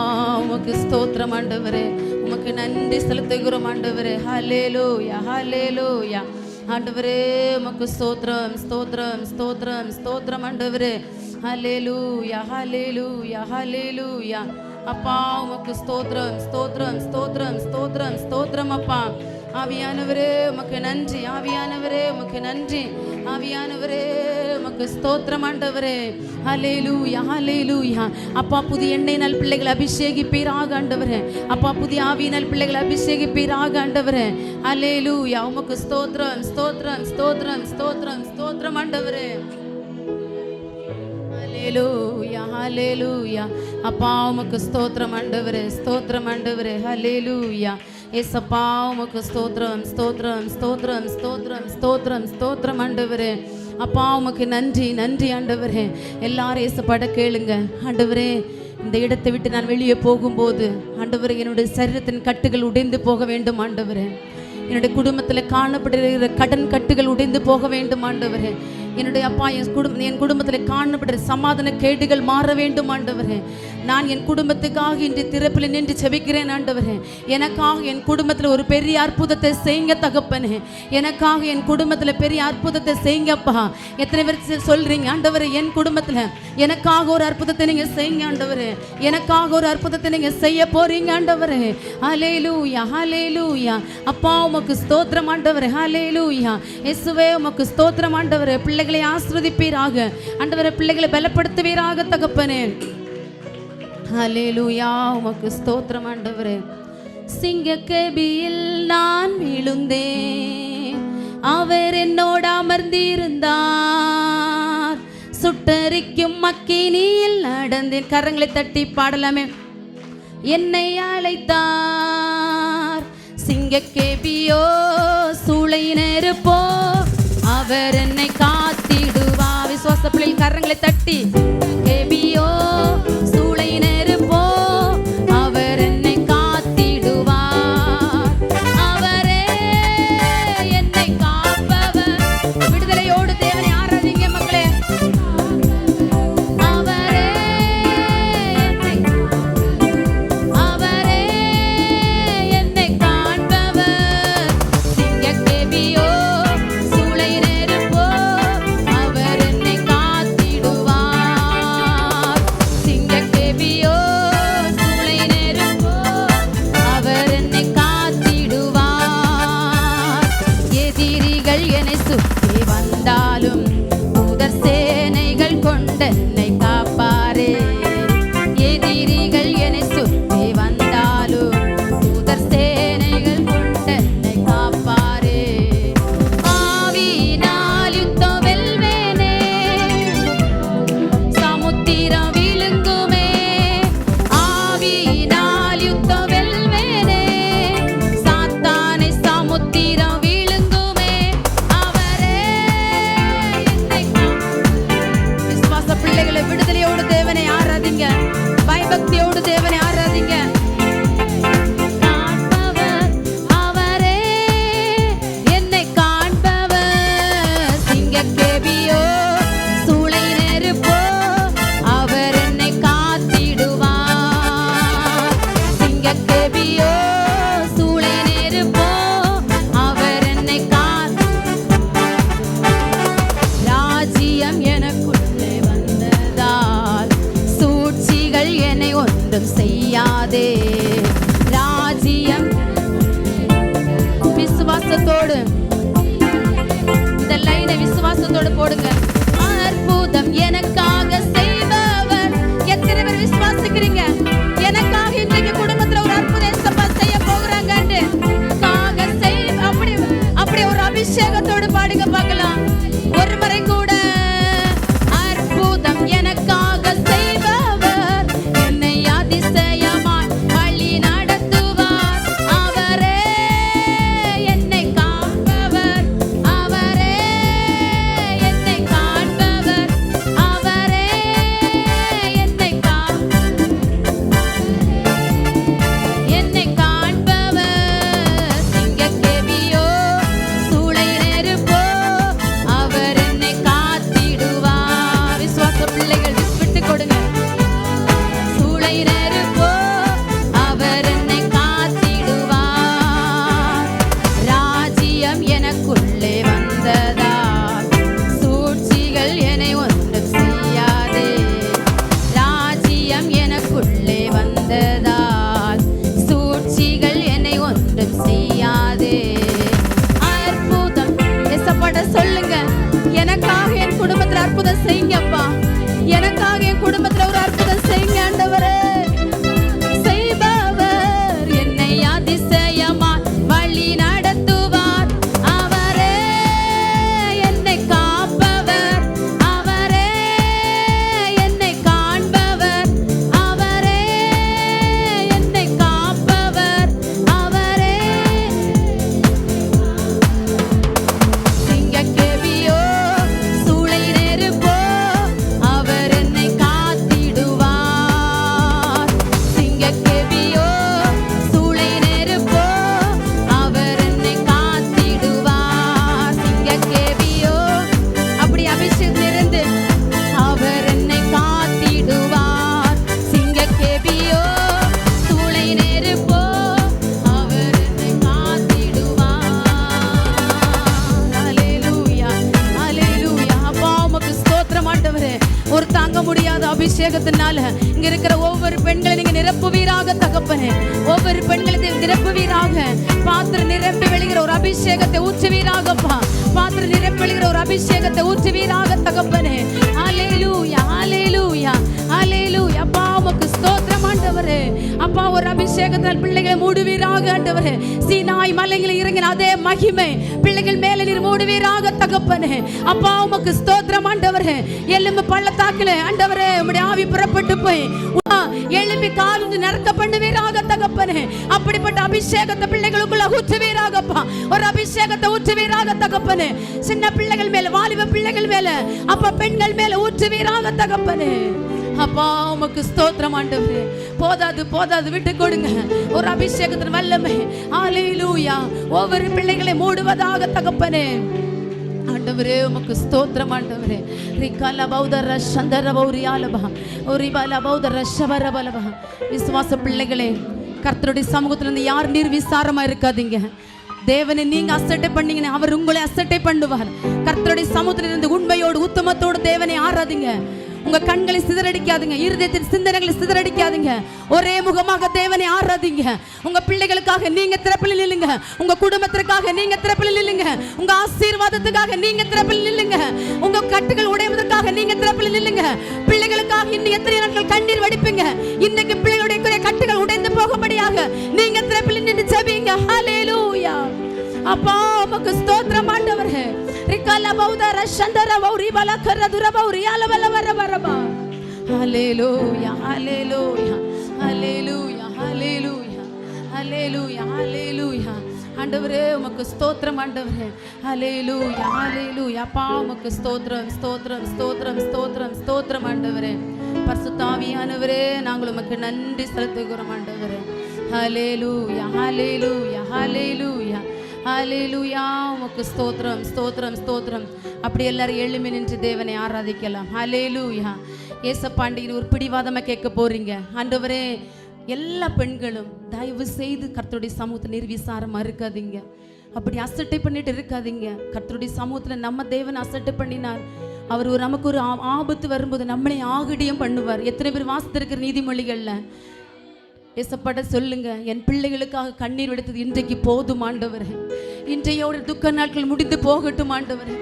உமக்கு ஸ்தோத்திரம் ஆண்டவரே, உமக்கு நன்றி செலுத்துகிறோம் ஆண்டவரே. ஹல்லேலூயா ஹல்லேலூயா. ஆண்டவரே உமக்கு ஸ்தோத்திரம் ஸ்தோத்திரம் ஸ்தோத்திரம் ஸ்தோத்திரம் ஆண்டவரே. ஹல்லேலூயா ஹல்லேலூயா ஹல்லேலூயா. அப்பா உமக்கு ஸ்தோத்திரம் ஸ்தோத்திரம் ஸ்தோத்திரம் ஸ்தோத்திரம் ஸ்தோத்திரம் அப்பா. ஆவியானவரே உமக்கு நன்றி, ஆவியானவரே உமக்கு நன்றி, ஆவியானவரே உமக்கு ஸ்தோத்திரம் ஆண்டவரே. ஹல்லேலூயா ஹல்லேலூயா. அப்பா புதிய எண்ணெயினால் பிள்ளைகளை அபிஷேகிப்பீராக ஆண்டவரே. அப்பா புதிய ஆவியினால் பிள்ளைகளை அபிஷேகிப்பீராக ஆண்டவரே. ஹல்லேலூயா. உமக்கு ஸ்தோத்திரம் ஸ்தோத்திரம் ஸ்தோத்திரம் ஸ்தோத்திரம் ஸ்தோத்திரம் ஆண்டவரே. ஹல்லேலூயா ஹல்லேலூயா. அப்பா உமக்கு ஸ்தோத்திரம் ஆண்டவரே, ஸ்தோத்திரம் ஆண்டவரே. ஹல்லேலூயா. ஏசப்பா உமக்கு ஸ்தோத்திரம் ஸ்தோத்திரம் ஸ்தோத்திரம் ஸ்தோத்திரம் ஸ்தோத்திரம் ஸ்தோத்திரம் ஆண்டவரே. அப்பா உமக்கு நன்றி நன்றி ஆண்டவரே. எல்லாரும் ஏசப்பாட கேளுங்க. ஆண்டவரே இந்த இடத்தை விட்டு நான் வெளியே போகும்போது ஆண்டவரே என்னுடைய சரீரத்தின் கட்டுகள் உடைந்து போக வேண்டும் ஆண்டவரே. என்னுடைய குடும்பத்தில் காணப்படுகிற கடன் கட்டுகள் உடைந்து போக வேண்டும் ஆண்டவரே. என்னுடைய அப்பா என் குடும்பத்தில் காணப்படுற சமாதான கேடுகள் மாற வேண்டும் ஆண்டவரே. நான் என் குடும்பத்துக்காக இன்று திறப்பில் நின்று செபிக்கிறேன் ஆண்டவரே. எனக்காக என் குடும்பத்தில் ஒரு பெரிய அற்புதத்தை செய்யுங்க தகப்பனே. எனக்காக என் குடும்பத்தில் பெரிய அற்புதத்தை செய்யுங்கப்பா. எத்தனை பேர் சொல்றீங்க ஆண்டவரே என் குடும்பத்தில் எனக்காக ஒரு அற்புதத்தை நீங்க செய்யுங்க ஆண்டவரே. எனக்காக ஒரு அற்புதத்தை நீங்க செய்ய போறீங்க ஆண்டவரே. ஹல்லேலூயா ஹல்லேலூயா. அப்பா உமக்கு ஸ்தோத்திரம் ஆண்டவரே. ஹல்லேலூயா. இயேசுவே உமக்கு ஸ்தோத்திரம் ஆண்டவரே. பிள்ளைகளை ஆசீர்வதிப்பீராக ஆண்டவரே. பிள்ளைகளை பலப்படுத்துவீராக தகப்பனே. ஹல்லேலூயா. உமக்கு ஸ்தோத்திரம் ஆண்டவரே. சிங்கக்கேபியில் நான் விழுந்தேன், அவர் என்னோடு அமர்ந்திருந்தார். சுட்டரிக்கும் அக்கினியில் நடந்தேன். கரங்களை தட்டி பாடலாமே. என்னை அழைத்தார். சிங்கக்கேபியோ சூளை நெருப்போ, அவர் என்னை காத்திடுவா. விசுவாச பிள்ளைகள் கரங்களை தட்டி. கேபியோ சூளை நெருப்போ, அவர் என்னை காத்திடுவார். அவரே என்னை காப்பவர். விடுதலையோடு தேவனை ஆராதிங்க மக்களே. அவரே என்னை காண்பவர். சிங்கக்கேபியோ சூளை நெருப்போ, அவர் என்னை காத்திடுவார். சிங்கக்கேபியோ சூளை நெருப்போ, அவர் என்னை காத்திடுவார். எதிரிகள் என்னை சுற்றி வந்தாலும் தூதர் சேனைகள் கொண்டு என்னை காப்பாரே. எதிரிகள் என்னை சுற்றி வந்தாலும் தூதர் சேனைகள் கொண்டு என்னை காப்பாரே. ஆவியினால் யுத்தம் வெல்வேனே, சமுத்திரம் விழுங்குமே. ஆவியினால் யுத்தம் வெல்வேனே, சாத்தானை சமுத்திரம் விழுங்குமே. அவரே என்னை விசுவாச பிள்ளைகளை விடுதலையோடு தேவனை ஆராதிங்க. பயபக்தியோடு தேவனை ஆராதிங்க. காண்பவர் அவரே என்னை காண்பவர். சிங்கக்கேபியோ சூளை நெருப்போ, அவர் என்னை காத்திடுவார். சிங்கக்கேபியோ சூளை நெருப்போ, அவர் என்னை ராஜ்யம் எனக்குள்ளே வந்ததால் சூழ்ச்சிகள் என்னை ஒன்றும் செய்யாதே. ராஜ்யம் விசுவாசத்தோடு இந்த லைனை விசுவாசத்தோடு போடுங்க. அற்புதம் எனக்காக செய்பவர். எத்தனை பேர் விசுவாசிக்கிறீங்க? எனக்காக இன்றைக்கு குடும்பத்துல ஒரு அற்புதம் செய்ய போகிறாங்க. அப்படி ஒரு அபிஷேகத்தோடு பாடுங்க பார்க்கலாம். ஒரு முறை கூட. அற்புதம் எனக்காக செய்பவர், என்னை அதிசயமாய் வழி நடத்துவார். அவரே என்னை காப்பவர். அவரே என்னை முடியாத அபிஷேகத்தினால இங்க இருக்கிற ஒவ்வொரு பெண்களை நீங்க நிரப்புவீராக தகப்பனே. ஒவ்வொரு பெண்களையும் நிரப்புவீராக. பாத்திரம் நிரம்பி வெளிகிற ஒரு அபிஷேகத்தை ஊற்றுவீராகப்பா. பாத்திரம் நிரம்பி வெளிகிற ஒரு அபிஷேகத்தை ஊற்றுவீராக தகப்பனே. ஹல்லேலூயா, ஹல்லேலூயா, ஹல்லேலூயா. அப்பா உமக்கு ஸ்தோத்திரம் ஆண்டவரே. அப்பா ஒரு அபிஷேகத்தால் பிள்ளைகளை மூடுவீராக ஆண்டவரே. சீனாய் மலையில் இறங்கின அதே மகிமை பிள்ளைகள் மேல நீர் மூடுவீராக தகப்பனே. அப்பா உமக்கு ஸ்தோத்திரம் ஆண்டவரே. எலும்பு பள்ளத்தாக்கில ஆண்டவரே உம்முடைய ஆவி புறப்பட்டு போய் எழும்பி காலுந்து நரக்க பண்ணுவீராக தகப்பனே. அப்படிப்பட்ட அபிஷேகத்தை பிள்ளைகளுக்குள்ள ஊற்றுவீராகப்பா. ஒரு அபிஷேகத்தை ஊற்றுவீராக தகப்பனே. சின்ன பிள்ளைகள் மேல, வாலிப பிள்ளைகள் மேல, அப்பா பெண்கள் மேல ஊற்றுவீராக தகப்பனே. அப்பா உமக்கு ஸ்தோத்திரம் ஆண்டவரே. போதாது போதாது, விட்டு கொடுங்க ஒரு அபிஷேகத்தின் வல்லமை. ஹல்லேலூயா. ஒவ்வொரு பிள்ளைகளை மூடுவதாக தகப்பனே. ஆண்டவரே உமக்கு ஸ்தோத்திரம் ஆண்டவரே. ரிகால பௌதர சந்தர பௌரியாலபா ஒரிபால பௌதர ஷபரபலபா. விசுவாச பிள்ளைகளே, கர்த்தருடைய சமூகத்திலிருந்து யார் நிர்விசாரமா இருக்காதீங்க. தேவனை நீங்க அசட்டை பண்ணீங்கன்னா அவர் உங்களை அசட்டை பண்ணுவார். கர்த்தருடைய சமூகத்திலிருந்து உண்மையோடு உத்தமத்தோடு தேவனை ஆராதிங்க. உங்க கண்களை சிதறடிக்காதீங்க, இருதயத்தின் சிந்தனைகளை சிதறடிக்காதீங்க. ஒரே முகமாக தேவனை ஆராதிங்க. உங்க பிள்ளைகளுக்காக நீங்க திறப்பில் நில்லுங்க. உங்க குடும்பத்திற்காக நீங்க திறப்பில் நில்லுங்க. உங்க ஆசீர்வாதத்துக்காக நீங்க திறப்பில் நில்லுங்க. உங்க கட்டுகள் உடைவதற்காக நீங்க திறப்பில் நில்லுங்க. பிள்ளைகளுக்காக இன்னும் எத்தனை நாட்கள் கண்ணீர் வடிப்பீங்க. இன்னைக்கு பிள்ளைகளுடைய கட்டுகள் உடைந்து போகும்படியாக நீங்க திறப்பில் நின்று ஜெபிங்க. ஹல்லேலூயா. அப்பா உமக்கு ஸ்தோத்திரம் ஆண்டவரே. ரிகால பௌதர சந்தர பௌரி பலகர துர பௌரி அலவல வரபரபா. ஹல்லேலூயா, ஹல்லேலூயா, ஹல்லேலூயா, ஹல்லேலூயா, ஹல்லேலூயா, ஹல்லேலூயா. ஆண்டவரே உமக்கு ஸ்தோத்திரம் ஆண்டவரே. ஹல்லேலூயா, ஹல்லேலூயா. அப்பா உமக்கு ஸ்தோத்திரம், ஸ்தோத்திரம், ஸ்தோத்திரம், ஸ்தோத்திரம், ஸ்தோத்திரம் ஆண்டவரே. பரிசுத்த ஆவியானவரே, நாங்கள் உமக்கு நன்றி செலுத்துகிறோம் ஆண்டவரே. ஹல்லேலூயா, ஹல்லேலூயா, ஹல்லேலூயா, ஹல்லேலூயா. உமக்கு ஸ்தோத்திரம், ஸ்தோத்திரம், ஸ்தோத்திரம். அப்படி எல்லாரும் எழும்பி நின்று தேவனை ஆராதிக்கலாம். ஹல்லேலூயா. ஏசப்பாண்டியின் ஒரு பிடிவாதமா கேட்க போறீங்க. ஆண்டவரே, எல்லா பெண்களும் தயவு செய்து கர்த்தருடைய சமூகத்தை நிர்விசாரமா இருக்காதீங்க. அப்படி அசட்டை பண்ணிட்டு இருக்காதீங்க. கர்த்தருடைய சமூகத்துல நம்ம தேவன் அசட்டை பண்ணினார். அவர் நமக்கு ஒரு ஆபத்து வரும்போது நம்மளை ஆகடியம் பண்ணுவார். எத்தனை பேர் வாசித்திருக்கிற நீதிமொழிகள்ல ஏசப்பட சொல்லுங்க, என் பிள்ளைகளுக்காக கண்ணீர் எடுத்தது இன்றைக்கு போதும் ஆண்டவரே. இன்றையோட துக்க நாட்கள் முடிந்து போகட்டும் ஆண்டவரே.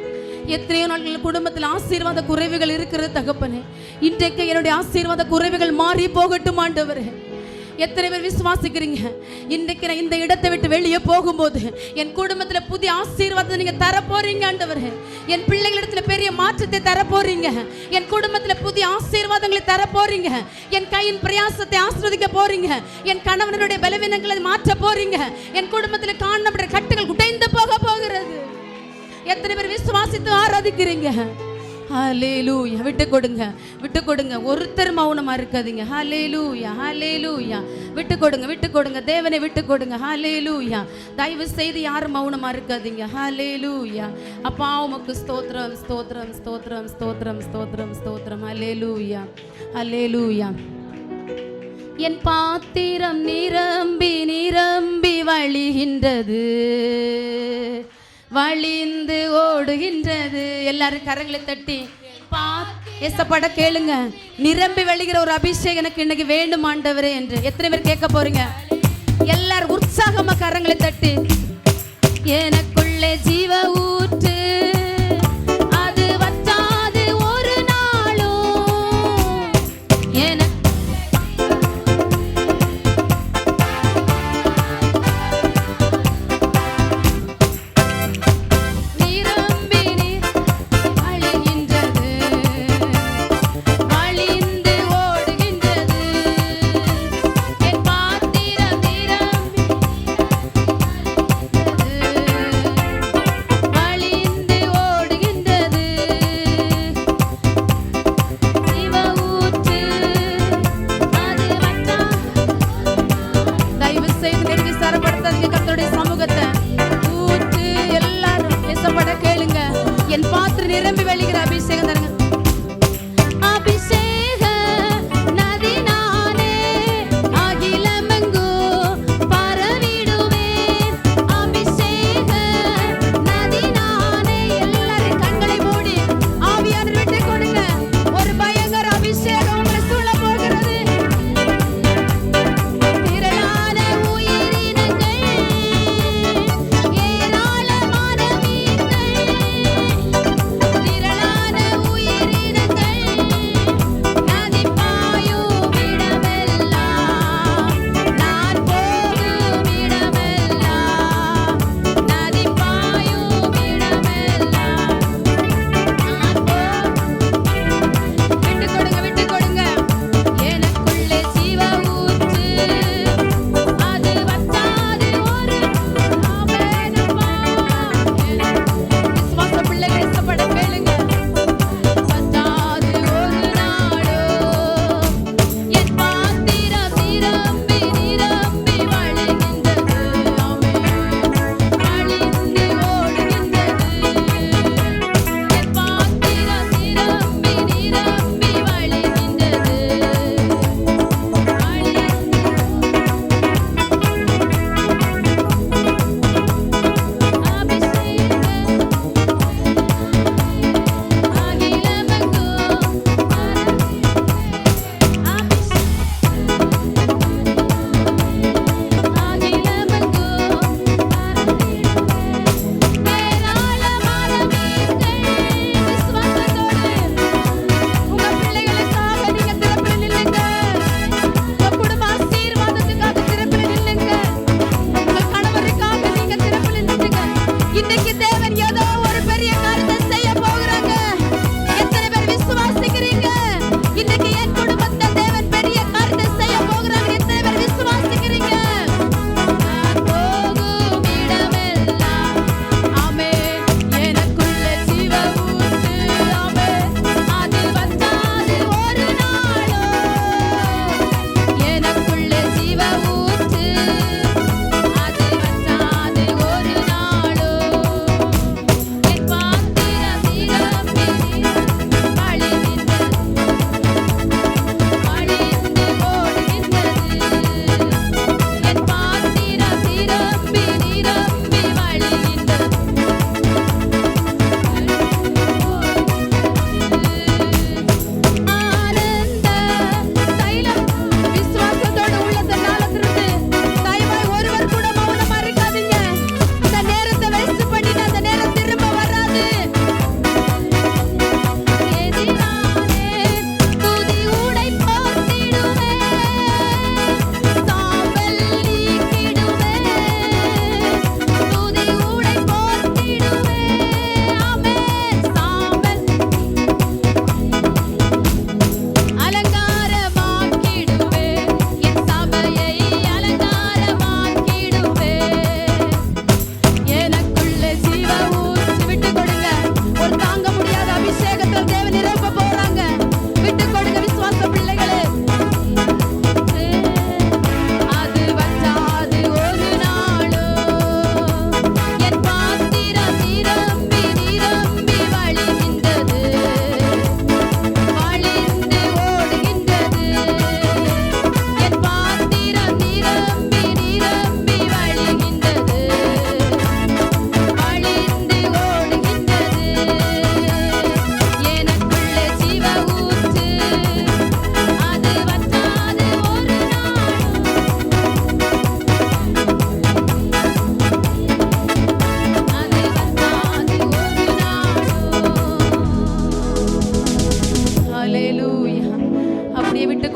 எத்தனையோ நாட்கள் குடும்பத்தில் ஆசீர்வாத குறைவுகள் இருக்கிறது தகப்பனே. இன்றைக்கு என்னுடைய ஆசீர்வாத குறைவுகள் மாறி போகட்டும் ஆண்டவரே. எத்தனை பேர் விசுவாசிக்கிறீங்க? இன்றைக்கு நான் இந்த இடத்தை விட்டு வெளியே போகும்போது என் குடும்பத்தில் புதிய ஆசீர்வாதத்தை நீங்க தர போறீங்க ஆண்டவரே. என் பிள்ளைகளிடத்துல பெரிய மாற்றத்தை தர போறீங்க. என் குடும்பத்தில் புதிய ஆசீர்வாதங்களை தர போறீங்க. என் கையின் பிரயாசத்தை ஆசீர்வதிக்க போறீங்க. என் கணவனுடைய பலவீனங்களை மாற்ற போறீங்க. என் குடும்பத்தில் காணப்படுற கட்டுகள் உடைந்து போக போகிறது. எத்தனை பேர் விசுவாசித்து ஆராதிக்கிறீங்க? ஹல்லேலூயா. விட்டு கொடுங்க, விட்டு கொடுங்க. ஒருத்தர் மௌனமா இருக்காதீங்க. ஹல்லேலூயா, ஹல்லேலூயா. விட்டு கொடுங்க, விட்டு கொடுங்க. தேவனை விட்டு கொடுங்க. ஹல்லேலூயா. தயவு செய்து யாரும் மௌனமா இருக்காதீங்க. ஹல்லேலூயா. அப்பா உமக்கு ஸ்தோத்திரம், ஸ்தோத்திரம், ஸ்தோத்திரம், ஸ்தோத்திரம், ஸ்தோத்திரம், ஸ்தோத்திரம். ஹல்லேலூயா, ஹல்லேலூயா. என் பாத்திரம் நிரம்பி நிரம்பி வழிகின்றது, வழிந்து ஓடுகின்றது. எல்லாரும் கரங்களை தட்டி ஏசப்பட கேளுங்க. நிரம்பி வழிகிற ஒரு அபிஷேகம் எனக்கு இன்னைக்கு வேண்டும் ஆண்டவரே என்று எத்தனை பேர் கேட்க போறீங்க? எல்லாரும் உற்சாகமா கரங்களை தட்டி, எனக்குள்ளே ஜீவ ஊற்று அது வற்றாது ஒரு நாளும், வழிந்து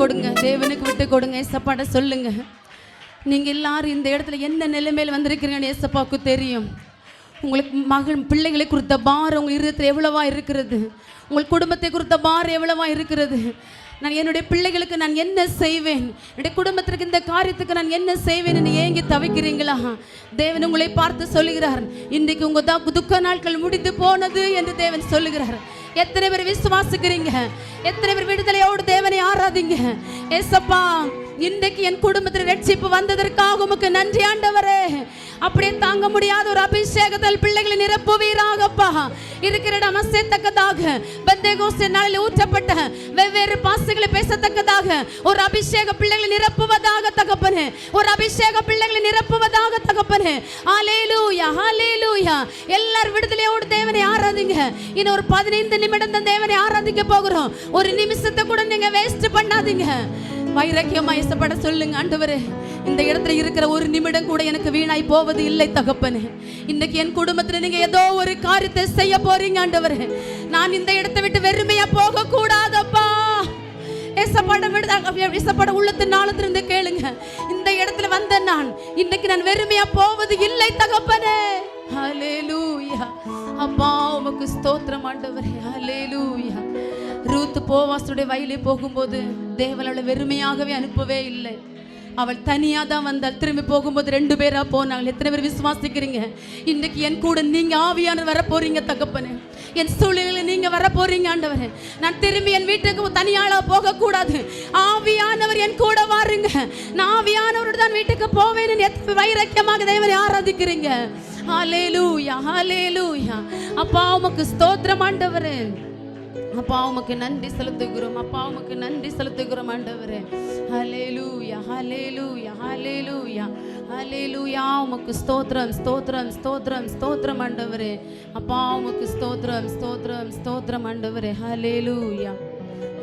கொடுங்க, தேவனுக்கு விட்டு கொடுங்க. ஏசப்பாட சொல்லுங்க, நீங்கள் எல்லாரும் இந்த இடத்துல என்ன நிலைமையில் வந்திருக்கிறீங்கன்னு ஏசப்பாவுக்கு தெரியும். உங்களுக்கு பிள்ளைகளை குறித்த பாரம் உங்கள் இருதயத்தில் எவ்வளவா இருக்கிறது, உங்கள் குடும்பத்தை குறித்த பாரம் எவ்வளவா இருக்கிறது. நான் என்னுடைய பிள்ளைகளுக்கு நான் என்ன செய்வேன், என்னுடைய குடும்பத்திற்கு இந்த காரியத்துக்கு நான் என்ன செய்வேன் என்று ஏங்கி தவிக்கிறீங்களா? தேவன் உங்களை பார்த்து சொல்லுகிறார், இன்றைக்கு உங்கள் துக்க நாட்கள் முடிந்து போனது என்று தேவன் சொல்லுகிறார். எத்தனை பேர் விசுவாசிக்கிறீங்க? எத்தனை பேர் விடுதலையோடு தேவனை ஆராதிங்க? ஏசப்பா, இன்றைக்கு என் குடும்பத்தில் ரட்சிப்பு வந்ததற்காக உமக்கு நன்றி ஆண்டவரே. அப்படியே தாங்க முடியாத ஒரு அபிஷேகத்தில் பிள்ளைகளை நிரப்புவீராகப்பா. இருக்கிற இடம் அசைத்தக்கதாக, பெந்தேகோஸ்தே நாளில் ஊற்றப்பட்ட வெவ்வேறு பாசைகளை பேசத்தக்கதாக ஒரு அபிஷேக பிள்ளைகளை நிரப்புவதாக தகப்பனே. ஒரு அபிஷேக பிள்ளைகளை நிரப்புவதாக தகப்பனே. ஹல்லேலூயா, ஹல்லேலூயா. எல்லாரும் விடுதலையோடு தேவனை ஆராதிங்க. இன்னும் ஒரு 15 நிமிடம் தான் தேவனை ஆராதிக்க போகிறோம். ஒரு நிமிஷத்தை கூட நீங்க வேஸ்ட் பண்ணாதீங்க. வைராக்கியமா இயேசுப்பட சொல்லுங்க, ஆண்டவரே, இந்த இடத்துல இருக்கிற ஒரு நிமிடம் கூட எனக்கு வீணாய் போவது இல்லை தகப்பனே. இன்னைக்கு என் குடும்பத்துல நீங்க ஏதோ ஒரு காரியத்தை செய்ய போறீங்க ஆண்டவரே. நான் இந்த இடத்தை விட்டு வெறுமையா போக கூடாதப்பா. ஏசப்பட உள்ளத்தின் நாளத்திலிருந்து கேளுங்க, இந்த இடத்துல வந்த நான் இன்னைக்கு நான் வெறுமையா போவது இல்லை தகப்பனே. ஹல்லேலூயா. அப்பா உமக்கு ஸ்தோத்திரம் ஆண்டவரே. ஹல்லேலூயா. ரூத் போவாசுடைய வயலே போகும்போது தேவன் அவளை வெறுமையாகவே அனுப்பவே இல்லை. அவள் தனியாக தான் வந்தாள். திரும்பி போகும்போது 2 பேரா போனாங்க. எத்தனை பேர் விசுவாசிக்கிறீங்க? இன்னைக்கு என் கூட நீங்க ஆவியானவர் வர போறீங்க தகப்பனே. என் சூழ்நிலையில் நீங்க வர போறீங்க ஆண்டவரே. நான் திரும்பி என் வீட்டுக்கு தனியாளா போக கூடாது. ஆவியானவர் என் கூட வாருங்க. நான் ஆவியானவரோடு தான் வீட்டுக்கு போவேன். எத்தனை வைராக்கியமாக தேவனை ஆராதிக்கிறீங்க. ஹல்லேலூயா, ஹல்லேலூயா. அப்பா உமக்கு ஸ்தோத்திரம் ஆண்டவரே. அப்பா உமக்கு நன்றி செலுத்துகிறோம். அப்பா உமக்கு நன்றி செலுத்துகிறோம் ஆண்டவரே. ஹல்லேலூயா, ஹல்லேலூயா, ஹல்லேலூயா, ஹல்லேலூயா. உமக்கு ஸ்தோத்திரம், ஸ்தோத்திரம், ஸ்தோத்திரம், ஸ்தோத்திரம் ஆண்டவரே. அப்பா உமக்கு ஸ்தோத்திரம், ஸ்தோத்திரம், ஸ்தோத்திரம் ஆண்டவரே. ஹல்லேலூயா.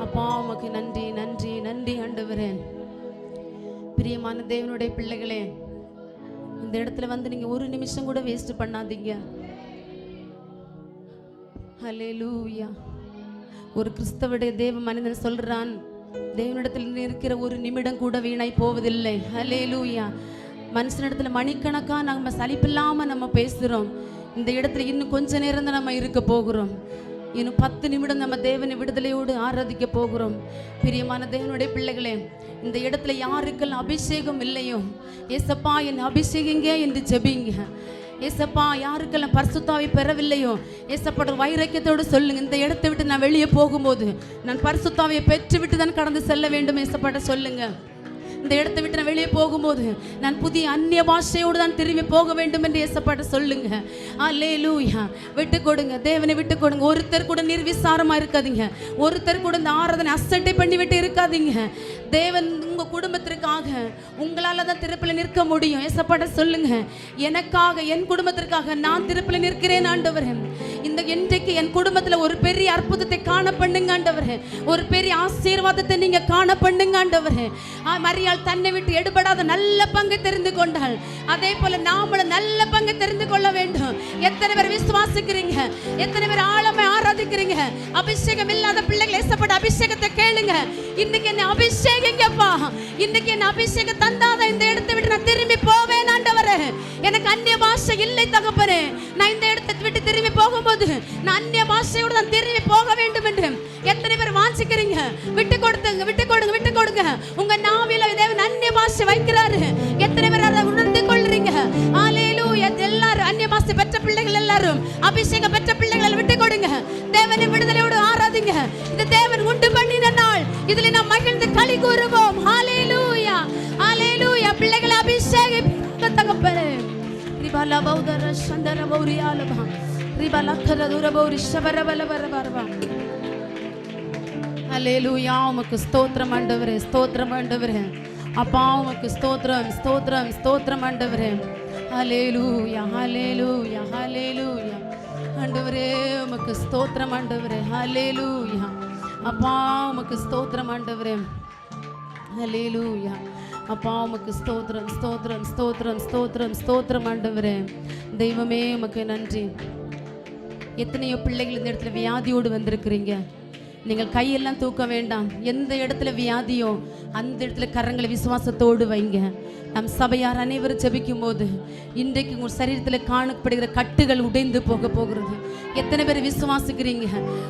அப்பா உமக்கு நன்றி, நன்றி, நன்றி ஆண்டவரே. பிரியமான தேவனுடைய பிள்ளைகளே, இந்த இடத்துல வந்து நீங்க ஒரு நிமிஷம் கூட வேஸ்ட் பண்ணாதீங்க. ஹல்லேலூயா. ஒரு கிறிஸ்தவனுடைய தேவ மனிதன் சொல்றான், தேவனிடத்தில் இருக்கிற ஒரு நிமிடம் கூட வீணாய் போவதில்லை. ஹல்லேலூயா. மனுஷனிடத்துல மணிக்கணக்கா நம்ம சலிப்பில்லாம நம்ம பேசுறோம். இந்த இடத்துல இன்னும் கொஞ்ச நேரம் தான் நம்ம இருக்க போகிறோம். இன்னும் 10 நிமிடம் நம்ம தேவனை விடுதலையோடு ஆராதிக்க போகிறோம். பிரியமான தேவனுடைய பிள்ளைகளே, இந்த இடத்துல யாருக்கெல்லாம் அபிஷேகம் இல்லையோ, ஏசப்பா என் அபிஷேகங்க என்று ஜெபிங்க. ஏசப்பா யாருக்கெல்லாம் பரிசுத்தாவை பெறவில்லையோ, ஏசப்பா வைராக்கியத்தோடு சொல்லுங்க, இந்த இடத்தை விட்டு நான் வெளியே போகும்போது நான் பரிசுத்தாவை பெற்று விட்டு தான் கடந்து செல்ல வேண்டும். ஏசப்பாட்ட சொல்லுங்க, இந்த இடத்தை விட்டு நான் வெளியே போகும்போது நான் புதிய அந்நிய பாஷையோடு தான் திரும்பி போக வேண்டும் என்று ஏசப்பாட்ட சொல்லுங்க. அல்லேலூயா. விட்டு கொடுங்க, தேவனை விட்டு கொடுங்க. ஒருத்தர் கூட நிர்விசாரமா இருக்காதீங்க. ஒருத்தர் கூட இந்த ஆராதனை அசட்டை பண்ணி விட்டு இருக்காதீங்க. தேவன் உங்க குடும்பத்திற்காக உங்களால தான் திருப்பில நிற்க முடியும். ஏசப்பாட்ட சொல்லுங்க, எனக்காக என் குடும்பத்திற்காக நான் திருப்பில நிற்கிறேன் ஆண்டவரே. இந்த இன்றைக்கு என் குடும்பத்துல ஒரு பெரிய அற்புதத்தை காண பண்ணுங்க ஆண்டவரே. ஒரு பெரிய ஆசீர்வாதத்தை நீங்க காண பண்ணுங்க ஆண்டவரே. மரியாள் தன்னை விட்டு எடுபடாத நல்ல பங்கை தெரிந்து கொண்டாள். அதே போல நாமளும் நல்ல பங்கை தெரிந்து கொள்ள வேண்டும். எத்தனை பேர் விசுவாசிக்கிறீங்க? எத்தனை பேர் ஆழமா ஆராதிக்கிறீங்க? அபிஷேகம் இல்லாத பிள்ளைகள் ஏசப்பட்ட அபிஷேகத்தை கேளுங்க. இன்னைக்கு என்ன அபிஷேகங்கப்பா, இன்னைக்கு என்ன அபிஷேகம் தந்தாதான் இந்த இடத்தை விட்டு நான் திரும்பி போவேன் ஆண்டவரே. எனக்கு அந்நிய பாஷை இல்லை தகப்பனே. நான் இந்த இடத்தை விட்டு திரும்பி போகும்போது நான் அந்நிய பாஷையோடு நான் திரும்பி போக வேண்டும் என்று எத்தனை பேர் வாஞ்சிக்கிறீங்க? விட்டு கொடுத்துங்க, விட்டு கொடுங்க, விட்டு கொடுங்க. உங்க நாவில தேவன் அந்நிய பாஷை வைக்கிறாரு. எத்தனை பேர் அதை உணர்ந்து கொள்றீங்க? ஹல்லேலூயா. எல்லாரும் அந்நிய பாஷை பெற்ற பிள்ளைகள், எல்லாரும் அபிஷேகம் பெற்ற பிள்ளைகளை விட்டு கொடுங்க. தேவனை விடுதலையோடு ஆராதிங்க. இது தேவன் உண்டு பண்ணின நாள். இதுல நாம் மகிழ்ந்து களி கூறுவோம். ஹல்லேலூயா, ஹல்லேலூயா. பிள்ளைகளை அபிஷேகிக்க தகப்பனே. ரிபாலா பௌதர சந்தர பௌரியாலபா ரிபாலா கரதுர பௌரி ஷபரபல வரவரவா. ஹல்லேலூயா. உமக்கு ஸ்தோத்திரம் ஆண்டவரே, ஸ்தோத்திரம் ஆண்டவரே. அப்பா உமக்கு ஸ்தோத்திரம், ஸ்தோத்திரம், ஸ்தோத்திரம் ஆண்டவரே. ஹல்லேலூயா, ஹல்லேலூயா, ஹல்லேலூயா. ஆண்டவரே உமக்கு ஸ்தோத்திரம் ஆண்டவரே. ஹல்லேலூயா. அப்பா உமக்கு ஸ்தோத்திரம் ஆண்டவரே. ஹல்லேலூயா. அப்பா உமக்கு ஸ்தோத்திரம், ஸ்தோத்திரம், ஸ்தோத்திரம், ஸ்தோத்திரம், ஸ்தோத்திரம் ஆண்டவரே. தெய்வமே உமக்கு நன்றி. எத்தனையோ பிள்ளைகள் இந்த இடத்துல வியாதியோடு வந்திருக்கிறீங்க. நீங்கள் கையெல்லாம் தூக்க வேண்டாம். எந்த இடத்துல வியாதியோ அந்த இடத்துல கரங்களை விசுவாசத்தோடு வைங்க. நம் சபையார் அனைவரும் ஜெபிக்கும் போது இன்றைக்கு உங்கள் சரீரத்தில் காணப்படுகிற கட்டுகள் உடைந்து போக போகிறது. எத்தனை பேர் விசுவாசிக்கிறீங்க?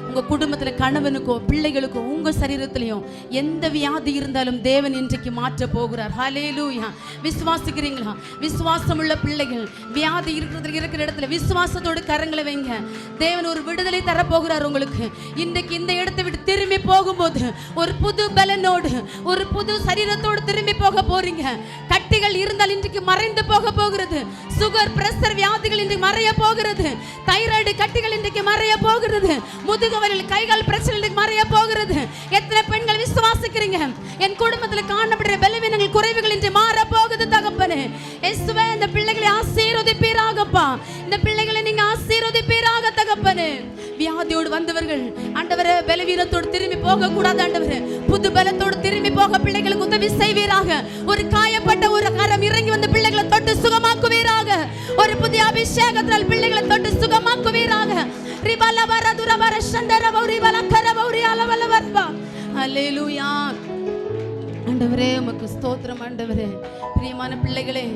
உங்கள் குடும்பத்தில் கணவனுக்கோ பிள்ளைகளுக்கோ உங்கள் சரீரத்திலையும் எந்த வியாதி இருந்தாலும் தேவன் இன்றைக்கு மாற்ற போகிறார். ஹல்லேலூயா. விசுவாசிக்கிறீங்களா? விசுவாசம் உள்ள பிள்ளைகள் வியாதி இருக்கிற இடத்துல விசுவாசத்தோடு கரங்களை வைங்க. தேவன் ஒரு விடுதலை தரப்போகிறார் உங்களுக்கு. இன்றைக்கு இந்த இடத்தை விட்டு திரும்பி போகும்போது ஒரு புது பலனோடு ஒரு புது சரீரத்தோடு திரும்பி போக போறீங்க. கட்டிகள் இருந்தால் இன்றைக்கு மறைந்து போக போகிறது. சுகர் பிரஷர் வியாதிகள் இன்றைக்கு மறைய போகிறது. தைராய்டு கட்டிகள் இன்றைக்கு மறைய போகிறது. முதுகுவலில் கைகால் பிரச்சனை இன்றைக்கு மறைய போகிறது. எத்தனை பெண்கள் விசுவாசிக்கிறீங்க? என் குடும்பத்தில் காணப்படுற பலவீனங்கள் குறைவுகள் இன்று மாற போகுது தகப்பனே. இயேசுவே, இந்த பிள்ளைகளை ஆசீர்வதிப்பீராகப்பா. இந்த பிள்ளைகளை நீங்க ஆசீர்வதிப்பீராக தகப்பனே. வியாதியோடு வந்தவர்கள் ஆண்டவரே பலவீனத்தோடு திரும்பி போக கூடாது ஆண்டவரே. புது பலத்தோடு திரும்பி போக பிள்ளைகளுக்கு உதவி செய்வீராக. ஒரு காயப்பட்ட ஒரு கரம் இறங்கி வந்த பிள்ளைகளை தொட்டு சுகமாக்குவீராக. ஒரு புதிய அபிஷேகத்தால் பிள்ளைகளை தொட்டு சுகமாக்குவீராக. ரிபலவர துரவர சந்தரவ ரிபலக்கர வௌரி அலவலவர்பா. ஹல்லேலூயா. ஆண்டவரே உமக்கு ஸ்தோத்திரம் ஆண்டவரே. பிரியமான பிள்ளைகளே,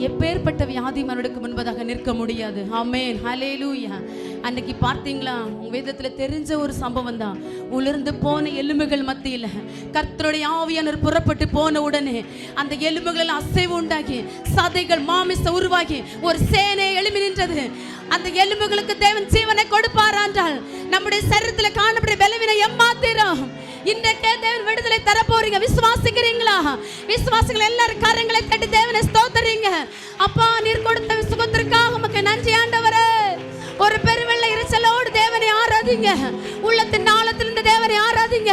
எப்பேற்பட்ட வியாதி மனுக்கு முன்பதாக நிற்க முடியாது. ஆமென். ஹல்லேலூயா. அன்னைக்கு பார்த்தீங்களா, உங்க வேதத்துல தெரிஞ்ச ஒரு சம்பவம் தான். உலர்ந்து போன எலும்புகள் மத்தியில் கர்த்தருடைய ஆவியானவர் புறப்பட்டு போன உடனே அந்த எலும்புகளில் அசைவு உண்டாகி சதைகள் மாமிச உருவாகி ஒரு சேனை எழும்பி நின்றது. அந்த எலும்புகளுக்கு தேவன் ஜீவனை கொடுப்பார் என்றால் நம்முடைய சரீரத்தில் காணப்படும் பலவீனம் எம்மாத்திரம். இன்றைக்கே தேவன் விடுதலை தர போறீங்க. விசுவாசிக்கிறீங்களா? விசுவாசிகள் எல்லாரும் கரங்களை தட்டி தேவனை ஸ்தோத்திரீங்க. அப்பா, நீர் கொடுத்த சுகத்திற்காக உமக்கு நன்றி ஆண்டவரே. ஒரு பெருவெள்ள இறைச்சலோடு தேவனை ஆராதிங்க. உள்ளத்தின் ஆழத்திலிருந்து தேவனை ஆராதிங்க.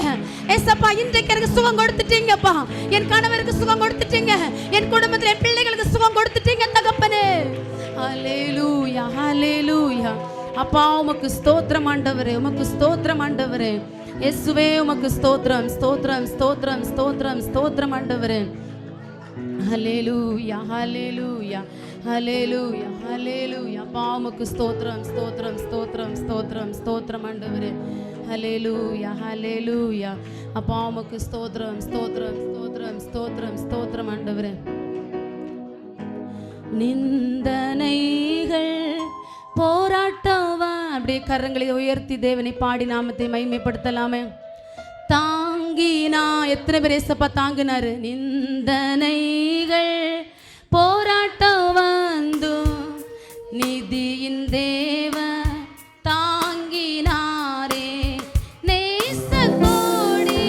ஏசப்பா, இன்றைக்கு எனக்கு சுகம் கொடுத்துட்டீங்கப்பா. என் கணவருக்கு சுகம் கொடுத்துட்டீங்க. என் குடும்பத்தில் என் பிள்ளைகளுக்கு சுகம் கொடுத்துட்டீங்க தகப்பனே. ஹல்லேலூயா, ஹல்லேலூயா. அப்பா, உமக்கு ஸ்தோத்திரம் ஆண்டவரே. உமக்கு ஸ்தோத்திரம் ஆண்டவரே. இயேசுவே, உமக்கு ஸ்தோத்திரம் ஸ்தோத்திரம் ஸ்தோத்திரம் ஸ்தோத்திரம் ஸ்தோத்திரம் ஆண்டவரே. ஹல்லேலூயா, ஹல்லேலூயா, ஹல்லேலூயா, ஹல்லேலூயா. அப்பா, உமக்கு ஸ்தோத்திரம் ஸ்தோத்திரம் ஸ்தோத்திரம் ஸ்தோத்திரம் ஸ்தோத்திரம் ஆண்டவரே. ஹல்லேலூயா, ஹல்லேலூயா. அப்பா, உமக்கு ஸ்தோத்திரம் ஸ்தோத்திரம் ஸ்தோத்திரம் ஸ்தோத்திரம் ஸ்தோத்திரம் ஆண்டவரே. நிந்தனைகள் போராட்டவா. அப்படியே கரங்களை உயர்த்தி தேவனை பாடி நாமத்தை மகிமைப்படுத்தலாமே. தாங்கினா, எத்தனை பேர் ஏசப்பா தாங்கினாரு? நிந்தனைகள் போராட்டம் வந்தும் நிதியின் தேவ தாங்கினாரே. நேச கோடி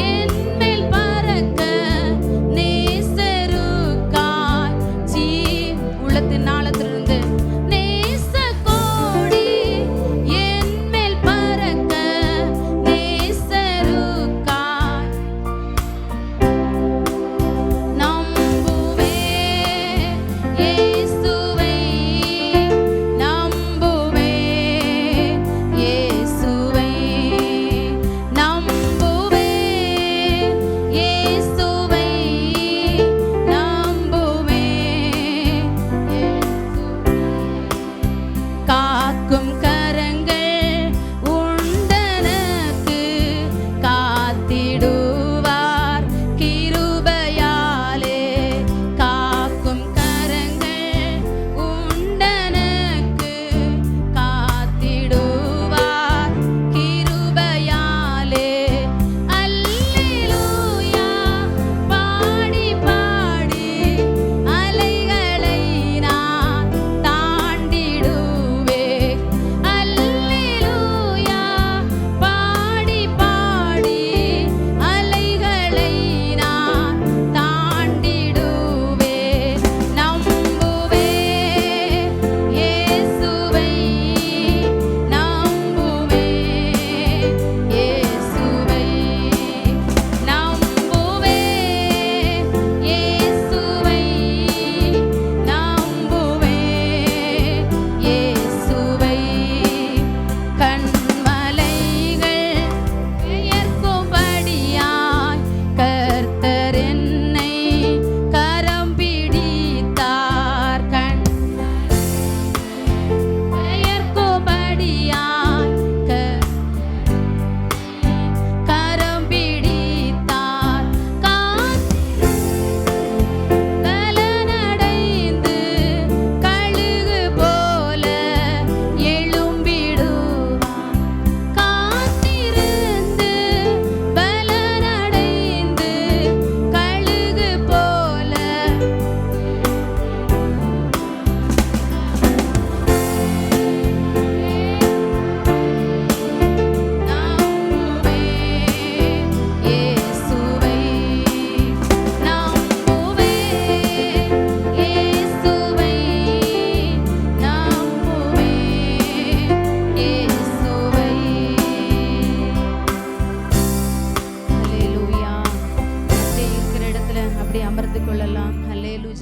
என் மேல் பறக்க நேசருக்காய் உள்ளத்தின் ஆழத்திலிருந்து நேச கோடி என் மேல் பறக்க நேசருக்காய் நம்புவே.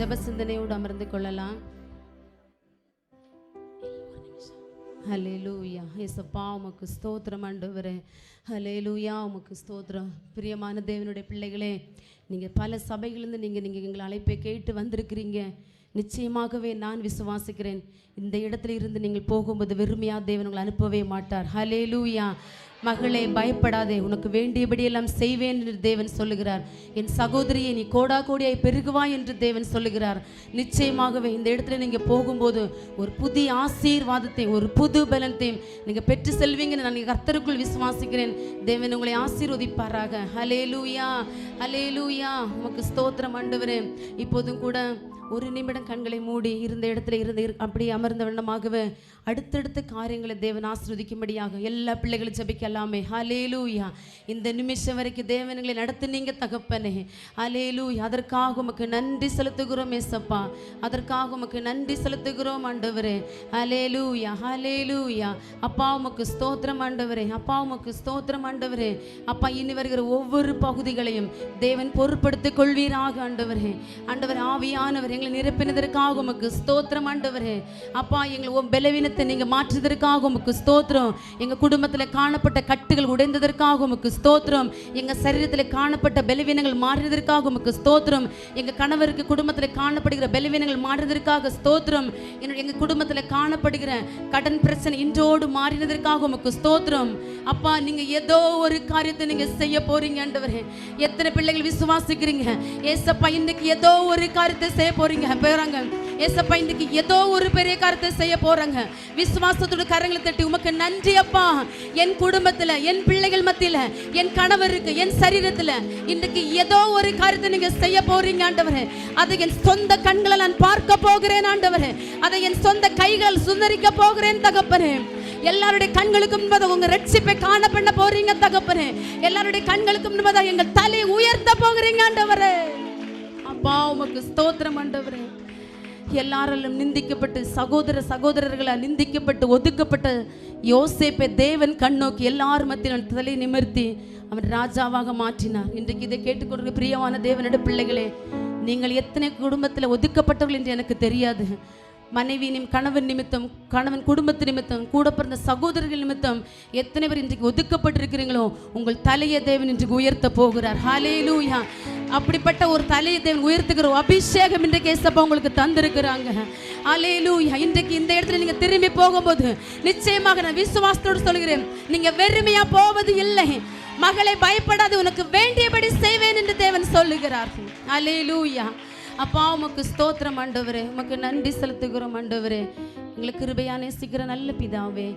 ஜெப சிந்தனையோடு அமர்ந்து கொள்ளலாம். ஹல்லேலூயா. இயேசப்பா உமக்கு ஸ்தோத்திரம் ஆண்டவரே. ஹல்லேலூயா உமக்கு ஸ்தோத்திரம். பிரியமான தேவனுடைய பிள்ளைகளே, நீங்கள் பல சபைகளிலிருந்து நீங்கள் எங்களை அழைப்பை கேட்டு வந்திருக்கிறீங்க. நிச்சயமாகவே நான் விசுவாசிக்கிறேன், இந்த இடத்துல இருந்து நீங்கள் போகும்போது வெறுமையாக தேவன் உங்களை அனுப்பவே மாட்டார். ஹல்லேலூயா. மகளே பயப்படாதே, உனக்கு வேண்டியபடியெல்லாம் செய்வேன் என்று தேவன் சொல்லுகிறார். என் சகோதரியை நீ கோடா கோடியாய் பெருகுவாய் என்று தேவன் சொல்லுகிறார். நிச்சயமாகவே இந்த இடத்துல நீங்கள் போகும்போது ஒரு புதிய ஆசீர்வாதத்தை, ஒரு புது பலத்தையும் நீங்கள் பெற்று செல்வீங்கன்னு நான் கர்த்தருக்குள் விசுவாசிக்கிறேன். தேவன் உங்களை ஆசீர்வதிப்பாராக. ஹல்லேலூயா, ஹல்லேலூயா. உமக்கு ஸ்தோத்திரம் ஆண்டவரே. இப்போதும் கூட ஒரு நிமிடம் கண்களை மூடி இருந்த இடத்துல இருந்து அப்படியே அமர்ந்த வண்ணமாகவே அடுத்தடுத்த காரியங்களை தேவன் ஆசீர்வதிக்கும்படியாக எல்லா பிள்ளைகளும் ஜெபிக்கலாமே. ஹல்லேலூயா. இந்த நிமிஷம் வரைக்கும் தேவன்களை நடத்துனீங்க தகப்பனே. ஹல்லேலூயா. அதற்காக உமக்கு நன்றி செலுத்துகிறோம் ஏசப்பா. அதற்காக உமக்கு நன்றி செலுத்துகிறோம் ஆண்டவரே. ஹல்லேலூயா, ஹல்லேலூயா. அப்பா உமக்கு ஸ்தோத்திரம் ஆண்டவரே. அப்பா உமக்கு ஸ்தோத்திரம் ஆண்டவரே. அப்பா இனி வருகிற ஒவ்வொரு பகுதிகளையும் தேவன் பொறுப்படுத்திக் கொள்வீராக ஆண்டவரே. ஆண்டவர் ஆவியானவர் எங்களை நிரப்பினதற்காக உமக்கு ஸ்தோத்திரம் ஆண்டவரே. அப்பா எங்களை பலவீனத்தை நீங்க மாற்றுவதற்காக உமக்கு ஸ்தோத்திரம். எங்க குடும்பத்தில் காணப்பட்ட கட்டுகள் உடைந்ததற்காக உமக்கு ஸ்தோத்திரம். எங்க சரீரத்தில் காணப்பட்ட பலவீனங்கள் மாறினதற்காக உமக்கு ஸ்தோத்திரம். எங்க கணவருக்கு குடும்பத்தில் காணப்படுகிற பலவீனங்கள் மாறினதற்காக ஸ்தோத்திரம். எங்க குடும்பத்தில் காணப்படுகிற கடன் பிரச்சனை இன்றோடு மாறினதற்காக உமக்கு ஸ்தோத்திரம். அப்பா நீங்க ஏதோ ஒரு காரியத்தை நீங்க செய்ய போறீங்க ஆண்டவரே. எத்தனை பிள்ளைகள் விசுவாசிக்கிறீங்க? ஏசப்பா இன்னைக்கு ஏதோ ஒரு காரியத்தை செய்ய போறீங்க போறாங்க. ஏசப்பா இன்னைக்கு ஏதோ ஒரு பெரிய காரியத்தை செய்ய போறாங்க. விசுவாசத்தோட கரங்களை தட்டி உமக்கு நன்றி அப்பா. என் குடும்பத்துல, என் பிள்ளைகள் மத்தியில, என் கணவருக்கு, என் சரீரத்துல இன்னைக்கு ஏதோ ஒரு காரியத்தை நீங்க செய்ய போறீங்க ஆண்டவரே. அதை என் சொந்த கண்களை நான் பார்க்க போகிறேன் ஆண்டவரே. அதை என் சொந்த கைகள் சுந்தரிக்க போகிறேன் தகப்பனே. எல்லாருடைய கண்களுக்கும் முன்பதாக உங்க ரட்சிப்பை காண பண்ண போறீங்க தகப்பனே. எல்லாருடைய கண்களுக்கும் முன்பதாக எங்கள் தலை உயர்த்த போகிறீங்க ஆண்டவரே. அப்பா உமக்கு ஸ்தோத்திரம் ஆண்டவரே. எல்லாராலும் நிந்திக்கப்பட்டு சகோதரர்களால் நிந்திக்கப்பட்டு ஒதுக்கப்பட்ட யோசேப்பை தேவன் கண்ணோக்கி எல்லார் மத்தியிலும் தலை நிமிர்த்தி அவன் ராஜாவாக மாற்றினார். இன்றைக்கு இதை கேட்டுக்கொண்டு பிரியமான தேவனுடைய பிள்ளைகளே, நீங்கள் எத்தனை குடும்பத்தில் ஒதுக்கப்பட்டவர்கள் என்று எனக்கு தெரியாது. மனைவியின் கணவன் நிமித்தம், கணவன் குடும்பத்து நிமித்தம், கூட பிறந்த சகோதரர்கள் நிமித்தம் எத்தனை பேர் இன்றைக்கு ஒதுக்கப்பட்டிருக்கிறீங்களோ உங்கள் தலையை தேவன் இன்றைக்கு உயர்த்த போகிறார். ஹல்லேலூயா. அப்படிப்பட்ட ஒரு தலையை தேவன் உயர்த்துகிற அபிஷேகம் இன்றைக்கு ஏசப்பா உங்களுக்கு தந்திருக்கிறாங்க. ஹல்லேலூயா. இன்றைக்கு இந்த இடத்துல நீங்க திரும்பி போகும்போது நிச்சயமாக நான் விசுவாசத்தோடு சொல்கிறேன், நீங்க வெறுமையா போவது இல்லை. மகளை பயப்படாது, உனக்கு வேண்டியபடி செய்வேன் என்று தேவன் சொல்லுகிறார். ஹல்லேலூயா. அப்பா உமக்கு ஸ்தோத்திரம் ஆண்டவரே. உமக்கு நன்றி செலுத்துகிறோம் ஆண்டவரே. எங்களுக்கு கிருபையா நேசிக்கிற நல்ல பிதாவே,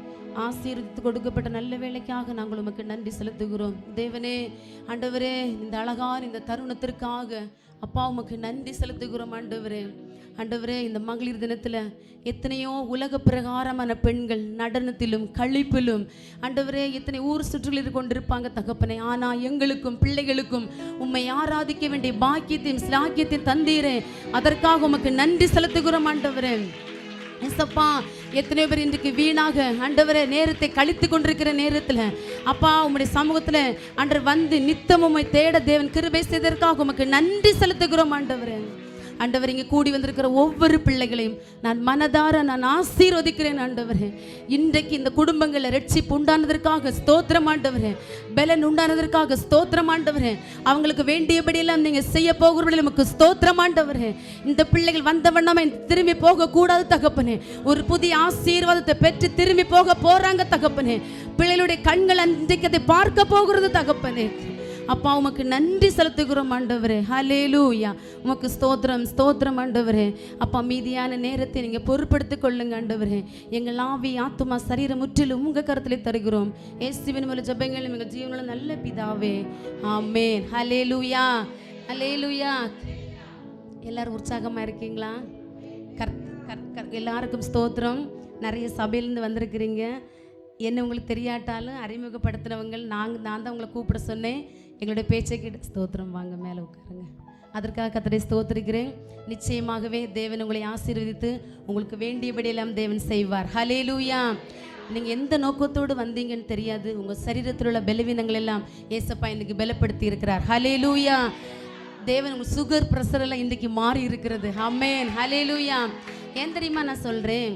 ஆசீர்வதித்து கொடுக்கப்பட்ட நல்ல வேலைக்காக நாங்கள் உமக்கு நன்றி செலுத்துகிறோம் தேவனே. ஆண்டவரே இந்த அழகான இந்த தருணத்திற்காக அப்பா உமக்கு நன்றி செலுத்துகிறோம் ஆண்டவரே. ஆண்டவரே இந்த மகளிர் தினத்தில் எத்தனையோ உலக பிரகாரமான பெண்கள் நடனத்திலும் களிப்பிலும் ஆண்டவரே எத்தனை ஊர் சுற்றுகளில் கொண்டிருப்பாங்க தகப்பனே. ஆனால் எங்களுக்கும் பிள்ளைகளுக்கும் உம்மை ஆராதிக்க வேண்டிய பாக்கியத்தையும் ஸ்லாக்கியத்தையும் தந்தீரே. அதற்காக உமக்கு நன்றி செலுத்துகிறோம் ஆண்டவரே. ஏசப்பா எத்தனையோ பேர் இன்றைக்கு வீணாக ஆண்டவரே நேரத்தை கழித்து கொண்டிருக்கிற நேரத்தில் அப்பா உம்முடைய சமூகத்தில் ஆண்டவர் வந்து நித்தம் உம்மை தேட தேவன் கிருபை செய்ததற்காக உமக்கு நன்றி செலுத்துகிறோம் ஆண்டவரே. ஆண்டவர் இங்கே கூடி வந்திருக்கிற ஒவ்வொரு பிள்ளைகளையும் நான் மனதார நான் ஆசீர்வதிக்கிறேன் ஆண்டவரே. இன்றைக்கு இந்த குடும்பங்களை ரட்சிப்பு உண்டானதற்காக ஸ்தோத்திரம் ஆண்டவரே. பலன் உண்டானதற்காக ஸ்தோத்திரம் ஆண்டவரே. அவங்களுக்கு வேண்டியபடியெல்லாம் நீங்கள் செய்ய போகிறவர்கள் நமக்கு ஸ்தோத்திரம் ஆண்டவரே. இந்த பிள்ளைகள் வந்த வண்ணமே திரும்பி போக கூடாது தகப்பனே. ஒரு புதிய ஆசீர்வாதத்தை பெற்று திரும்பி போக போறாங்க தகப்பனே. பிள்ளைகளுடைய கண்கள் இன்றைக்கு அதை பார்க்க போகிறது தகப்பனே. அப்பா உமக்கு நன்றி செலுத்துகிறோம் ஆண்டவரே. ஹல்லேலூயா. உமக்கு ஸ்தோத்திரம் ஸ்தோத்திரம் ஆண்டவரே. அப்பா மீதியான நேரத்தை நீங்கள் பொறுப்படுத்திக் கொள்ளுங்க ஆண்டவரே. எங்கள் ஆவி ஆத்துமா சரீரம் முற்றிலும் உங்கள் கருத்திலே தருகிறோம். இயேசுவின் மூலம் ஜெபங்கள் எங்கள் ஜீவனுள்ள நல்ல பிதாவே, ஆமென். ஹல்லேலூயா, ஹல்லேலூயா. எல்லாரும் உற்சாகமாக இருக்கீங்களா? எல்லாருக்கும் ஸ்தோத்திரம். நிறைய சபையிலேருந்து வந்திருக்கிறீங்க. என்ன உங்களுக்கு தெரியாட்டாலும் அறிமுகப்படுத்துகிறவங்க நான் தான் உங்களை கூப்பிட சொன்னேன். எங்களுடைய பேச்சை கேட்டு ஸ்தோத்திரம், வாங்க மேலே உட்காருங்க. அதற்காக கர்த்தரை ஸ்தோத்திரிக்கிறேன். நிச்சயமாகவே தேவன் உங்களை ஆசீர்வதித்து உங்களுக்கு வேண்டியபடியெல்லாம் தேவன் செய்வார். ஹல்லேலூயா. நீங்கள் எந்த நோக்கத்தோடு வந்தீங்கன்னு தெரியாது. உங்கள் சரீரத்தில் உள்ள பலவீனங்கள் எல்லாம் ஏசப்பா இன்னைக்கு பலப்படுத்தி இருக்கிறார். ஹல்லேலூயா. தேவன் உங்கள் சுகர் ப்ரெஷர் எல்லாம் இன்றைக்கு மாறி இருக்கிறது. ஆமென், ஹல்லேலூயா. ஏன் தெரியுமா நான் சொல்கிறேன்,